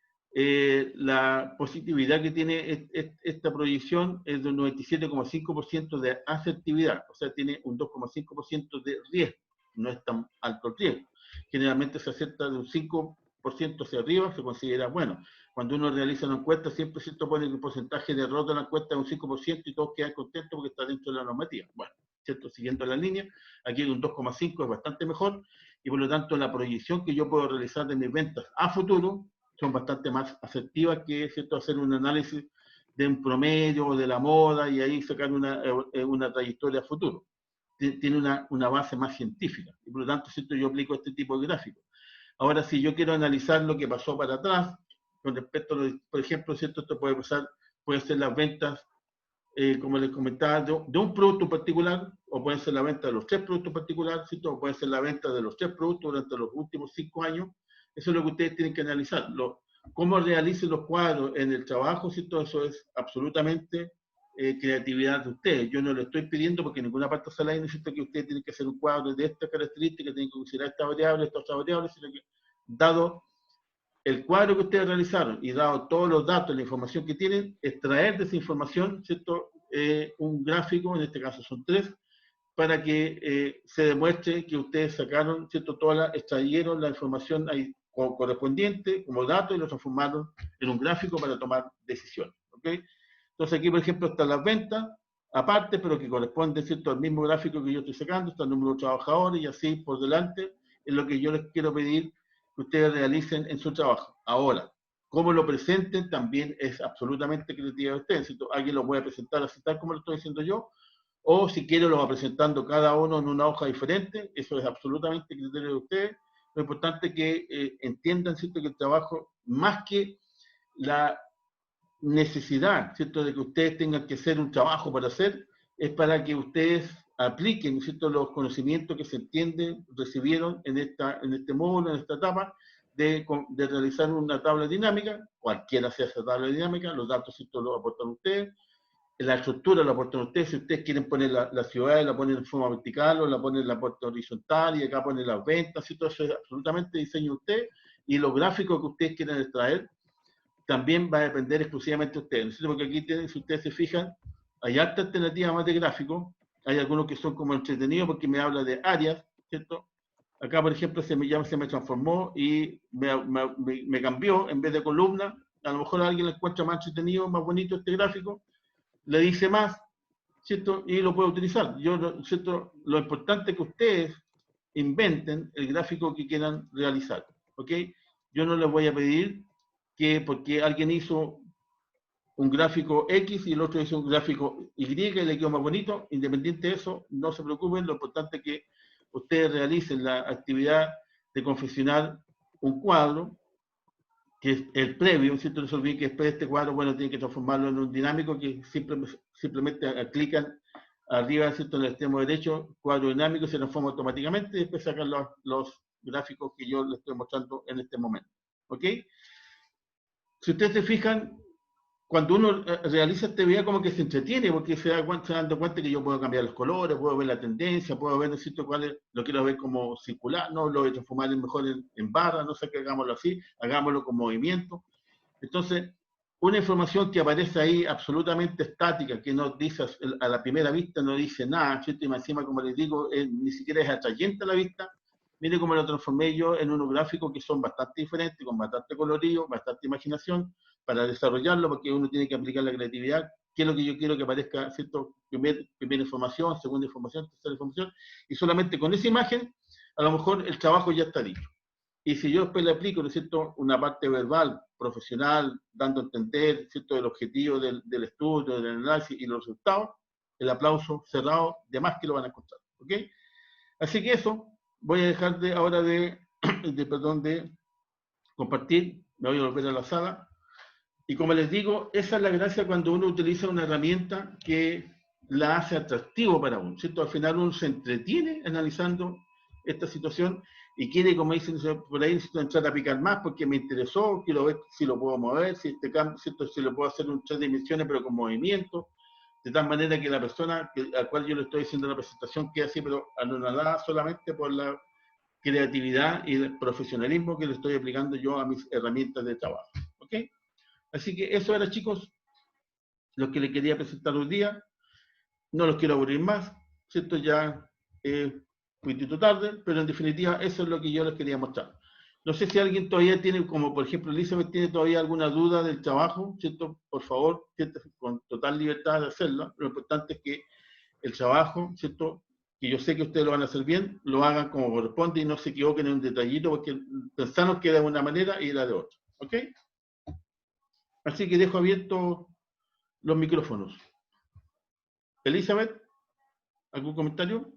la positividad que tiene esta proyección es de un 97,5% de asertividad, o sea, tiene un 2,5% de riesgo, no es tan alto el riesgo. Generalmente se acepta de un 5% hacia arriba, se considera bueno. Cuando uno realiza una encuesta, siempre se pone el porcentaje de error de la encuesta de un 5% y todos quedan contentos porque está dentro de la normativa. Bueno, ¿cierto? Siguiendo la línea, aquí un 2,5 es bastante mejor y por lo tanto la proyección que yo puedo realizar de mis ventas a futuro son bastante más asertivas que, ¿cierto?, hacer un análisis de un promedio o de la moda y ahí sacar una trayectoria a futuro. Tiene una base más científica y por lo tanto, ¿cierto?, yo aplico este tipo de gráficos. Ahora, si yo quiero analizar lo que pasó para atrás, con respecto a, por ejemplo, ¿cierto?, esto puede pasar puede ser las ventas, como les comentaba, de un producto particular, o puede ser la venta de los 3 productos particulares, ¿cierto? O puede ser la venta de los 3 productos durante los últimos 5 años. Eso es lo que ustedes tienen que analizar. Cómo realicen los cuadros en el trabajo, ¿cierto? Eso es absolutamente creatividad de ustedes. Yo no le estoy pidiendo, porque en ninguna parte sale ahí, necesito que ustedes tienen que hacer un cuadro de estas características, tienen que considerar esta variable, esta otra variable, sino que dado el cuadro que ustedes realizaron y dado todos los datos, la información que tienen, extraer de esa información, ¿cierto? Un gráfico, en este caso son 3, para que se demuestre que ustedes sacaron, ¿cierto? Extrayeron la información ahí correspondiente como datos y lo transformaron en un gráfico para tomar decisiones, ¿ok? Entonces aquí, por ejemplo, están las ventas, aparte, pero que corresponde, ¿cierto?, al mismo gráfico que yo estoy sacando, está el número de trabajadores y así por delante, es lo que yo les quiero pedir que ustedes realicen en su trabajo. Ahora, cómo lo presenten también es absolutamente creatividad de ustedes, ¿cierto? Alguien lo puede presentar así tal como lo estoy diciendo yo, o si quiere lo va presentando cada uno en una hoja diferente, eso es absolutamente criterio de ustedes. Lo importante es que entiendan, ¿cierto?, que el trabajo, más que la necesidad, ¿cierto?, de que ustedes tengan que hacer un trabajo para hacer, es para que ustedes apliquen, ¿cierto?, los conocimientos que se entienden, recibieron en este módulo, en esta etapa, de realizar una tabla dinámica, cualquiera sea esa tabla dinámica, los datos, ¿cierto?, los aportan ustedes, la estructura la aportan ustedes, si ustedes quieren poner la ciudad, la ponen en forma vertical o la ponen en la puerta horizontal y acá ponen las ventas, ¿cierto? Eso es absolutamente diseño de ustedes, y los gráficos que ustedes quieren extraer también va a depender exclusivamente de ustedes, ¿cierto? Porque aquí tienen, si ustedes se fijan, hay harta alternativa más de gráficos, hay algunos que son como entretenidos porque me habla de áreas, ¿cierto? Acá, por ejemplo, se me transformó y me cambió, en vez de columna, a lo mejor a alguien le encuentra más entretenido, más bonito este gráfico, le dice más, ¿cierto? Y lo puede utilizar. ¿Cierto? Lo importante es que ustedes inventen el gráfico que quieran realizar, ¿ok? Yo no les voy a pedir que porque alguien hizo un gráfico X y el otro hizo un gráfico Y y le quedó más bonito, independiente de eso, no se preocupen, lo importante es que ustedes realicen la actividad de confeccionar un cuadro, que es el previo, ¿cierto? No se olviden que después de este cuadro, bueno, tienen que transformarlo en un dinámico que simplemente clican arriba, ¿cierto?, en el extremo derecho, cuadro dinámico, se transforma automáticamente y después sacan los gráficos que yo les estoy mostrando en este momento, ¿ok? Si ustedes se fijan, cuando uno realiza esta actividad como que se entretiene, porque se dando cuenta que yo puedo cambiar los colores, puedo ver la tendencia, puedo ver, ¿cierto?, cuál lo quiero ver como circular, no lo voy a transformar mejor en barra, no sé qué, hagámoslo así, hagámoslo con movimiento. Entonces, una información que aparece ahí absolutamente estática, que no dice, a la primera vista no dice nada, ¿cierto? Y encima, como les digo, ni siquiera es atrayente a la vista. Mire cómo lo transformé yo en unos gráficos que son bastante diferentes, con bastante colorido, bastante imaginación, para desarrollarlo, porque uno tiene que aplicar la creatividad, qué es lo que yo quiero que aparezca, ¿cierto? Primera información, segunda información, tercera información, y solamente con esa imagen, a lo mejor el trabajo ya está dicho. Y si yo después le aplico, ¿no es cierto?, una parte verbal, profesional, dando a entender, ¿cierto?, el objetivo del estudio, del análisis y los resultados, el aplauso cerrado, de más que lo van a encontrar, ¿ok? Así que eso, voy a dejar ahora de compartir, me voy a volver a la sala. Y como les digo, esa es la gracia cuando uno utiliza una herramienta que la hace atractivo para uno, ¿cierto? Al final uno se entretiene analizando esta situación y quiere, como dicen por ahí, necesito entrar a picar más porque me interesó, quiero ver si lo puedo mover, si este cambio, ¿cierto?, si lo puedo hacer en 3 dimensiones pero con movimiento, de tal manera que la persona a cual yo le estoy haciendo la presentación quede así, pero anonadada solamente por la creatividad y el profesionalismo que le estoy aplicando yo a mis herramientas de trabajo, ¿ok? Así que eso era, chicos, lo que les quería presentar hoy día. No los quiero aburrir más, ¿cierto? Ya fui poquitito tarde, pero en definitiva eso es lo que yo les quería mostrar. No sé si alguien todavía tiene, como por ejemplo Elizabeth, tiene todavía alguna duda del trabajo, ¿cierto? Por favor, ¿cierto?, con total libertad de hacerla. Lo importante es que el trabajo, ¿cierto?, que yo sé que ustedes lo van a hacer bien, lo hagan como corresponde y no se equivoquen en un detallito, porque pensamos que era de una manera y era de otra, ¿ok? Así que dejo abiertos los micrófonos. Elizabeth, ¿algún comentario?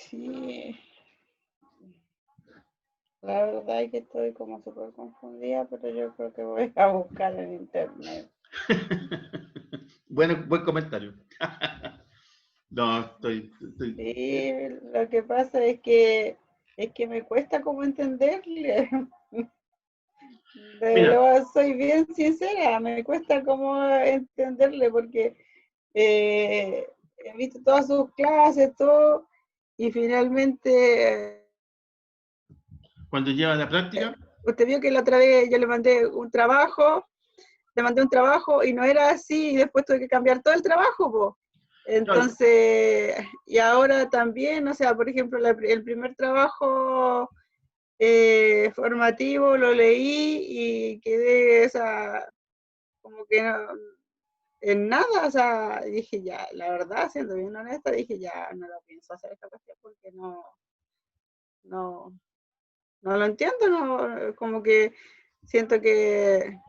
Sí. La verdad es que estoy como súper confundida, pero yo creo que voy a buscar en internet. Buen comentario. No, estoy Sí, lo que pasa es que me cuesta como entenderle. mira, Soy bien sincera, me cuesta como entenderle porque he visto todas sus clases, todo, y finalmente cuando lleva la práctica, usted vio que la otra vez yo le mandé un trabajo y no era así, y después tuve que cambiar todo el trabajo, po. claro, Entonces, y ahora también, o sea, por ejemplo, el primer trabajo formativo lo leí y quedé, o sea, como que no, en nada, o sea, dije ya, la verdad, siendo bien honesta, dije ya, no lo pienso hacer esta cuestión porque no, no lo entiendo, no, como que siento que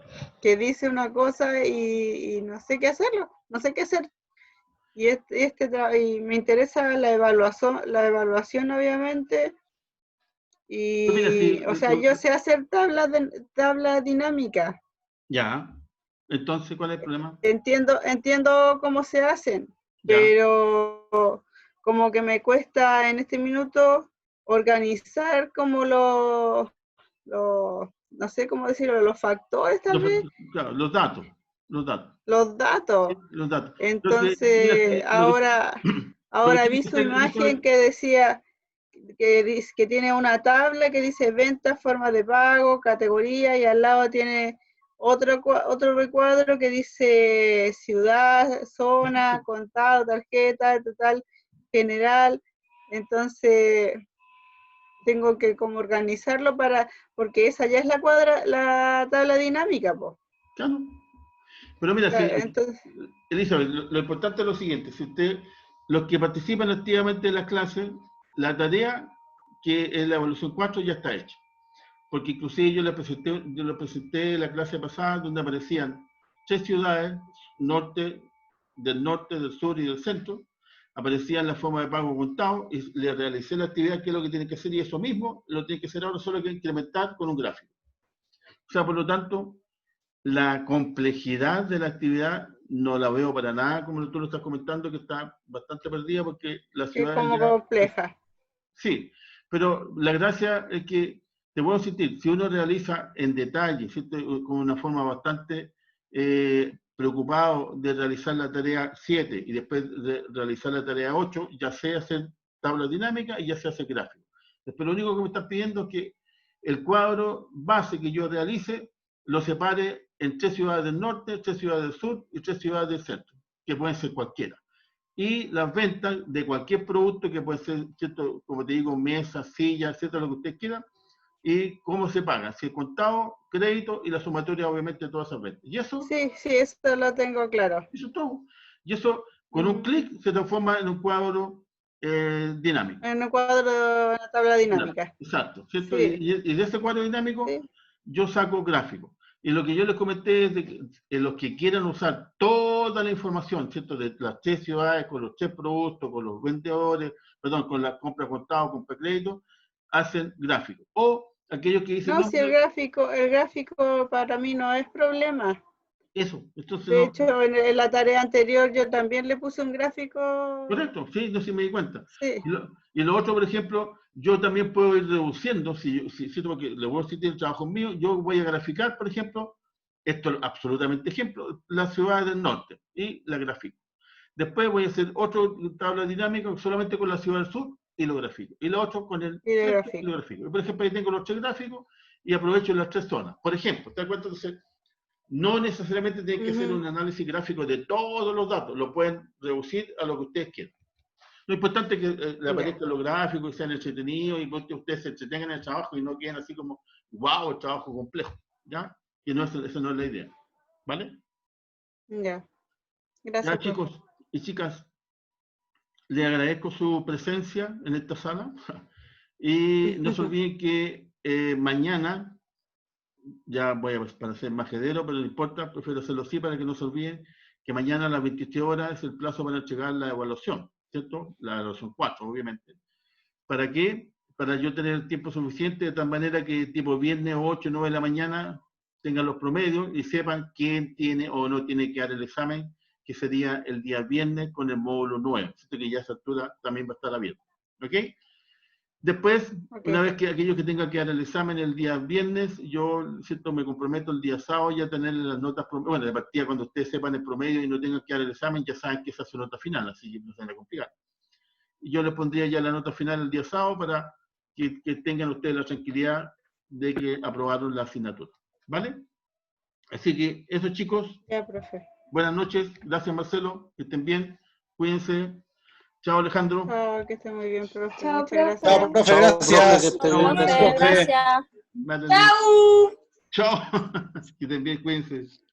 dice una cosa y no sé qué hacerlo, no sé qué hacer. Y me interesa la evaluación obviamente, pues mira, si, y, o sea, yo sé hacer tablas dinámicas, ya, entonces, ¿cuál es el problema? entiendo cómo se hacen, Ya, pero como que me cuesta en este minuto organizar como no sé cómo decirlo, los factores tal los, vez, claro, los datos, los datos, los datos. los datos. Entonces, mira, Entonces, lo que ahora tienes vi que su hacer, imagen Elizabeth, que decía que tiene una tabla que dice ventas, formas de pago, categoría, y al lado tiene otro recuadro que dice ciudad, zona, contado, tarjeta, total, general. Entonces, tengo que como organizarlo porque esa ya es la tabla dinámica, pues. claro. Pero mira, si, Entonces, Elizabeth, lo importante es lo siguiente, si usted, los que participan activamente en las clases, la tarea que es la evaluación 4 ya está hecha. Porque inclusive yo le presenté la clase pasada donde aparecían 3 ciudades, del norte, del sur y del centro, aparecían la forma de pago contado y le realicé la actividad que es lo que tiene que hacer y eso mismo lo tiene que hacer ahora, solo que incrementar con un gráfico. O sea, por lo tanto, la complejidad de la actividad no la veo para nada, como tú lo estás comentando, que está bastante perdida porque las es ciudades como ya... compleja. Sí, pero la gracia es que, te puedo insistir, si uno realiza en detalle, ¿cierto? Con una forma bastante preocupado de realizar la tarea 7 y después de realizar la tarea 8, ya sé hacer tabla dinámica y ya sé hacer gráfico. Después lo único que me están pidiendo es que el cuadro base que yo realice lo separe en 3 ciudades del norte, 3 ciudades del sur y 3 ciudades del centro, que pueden ser cualquiera. Y las ventas de cualquier producto que puede ser, ¿cierto? Como te digo, mesas, sillas, etcétera, lo que ustedes quieran, y cómo se paga, si es contado, crédito y la sumatoria obviamente de todas esas ventas. Y Sí, sí, eso lo tengo claro. eso es todo. Y eso con un clic se transforma en un cuadro dinámico. En un cuadro, una tabla dinámica. Exacto, ¿cierto? Sí, Y de ese cuadro dinámico sí. yo saco gráficos. Y lo que yo les comenté es de que los que quieran usar toda la información, ¿cierto? De las 3 ciudades, con los 3 productos, con los vendedores, perdón, con la compra contado, compra crédito, hacen gráficos. O aquellos que dicen, No, no, si el gráfico para mí no es problema. eso, entonces De no, hecho, en la tarea anterior yo también le puse un gráfico. correcto, sí, no sé si me di cuenta. Sí, Y lo otro, por ejemplo, yo también puedo ir reduciendo, si porque le voy a decir el trabajo mío, yo voy a graficar, por ejemplo, esto es absolutamente ejemplo, las ciudades del norte, y la grafico. Después voy a hacer otra tabla dinámica solamente con la ciudad del sur y lo grafico. Y lo otro con el y el centro y lo gráfico. grafico. Por ejemplo, ahí tengo los 3 gráficos y aprovecho las 3 zonas. Por ejemplo, ¿te das cuenta? Entonces, no necesariamente tienen que hacer un análisis gráfico de todos los datos, lo pueden reducir a lo que ustedes quieran. Lo importante es que le Ya, aparezcan los gráficos, que sean entretenidos y que ustedes se entretengan en el trabajo y no queden así como, wow, el trabajo complejo, ¿ya? Que no, esa no es la idea, ¿vale? ya. Ya, Gracias, profe. chicos y chicas, les agradezco su presencia en esta sala y no se olviden que mañana, ya voy a parecer majadero, pero no importa, prefiero hacerlo así para que no se olviden que mañana a las 23 horas es el plazo para entregar la evaluación, ¿cierto? La evaluación 4, obviamente. ¿Para qué? para yo tener tiempo suficiente, de tal manera que tipo viernes 8 o 9 de la mañana tengan los promedios y sepan quién tiene o no tiene que dar el examen, que sería el día viernes con el módulo 9, ¿cierto? Que ya a esa altura también va a estar abierto. ¿Ok? Después, una vez que aquellos que tengan que dar el examen el día viernes, yo, ¿cierto? Me comprometo el día sábado ya a tener las notas, bueno, de partida cuando ustedes sepan el promedio y no tengan que dar el examen, ya saben que esa es su nota final, así que no se van a complicar. Y yo les pondría ya la nota final el día sábado para que tengan ustedes la tranquilidad de que aprobaron la asignatura. ¿Vale? Así que eso, chicos. Ya, profe. Buenas noches. Gracias, Marcelo. Que estén bien. Cuídense. Chao, Alejandro. Chao, que esté muy bien, profe. Chao, Muchas profe. gracias. Chao, profe, Chao, gracias. profe, que esté bien. Profe, gracias. Madeline. Chao. Chao. Que estén bien. Cuídense.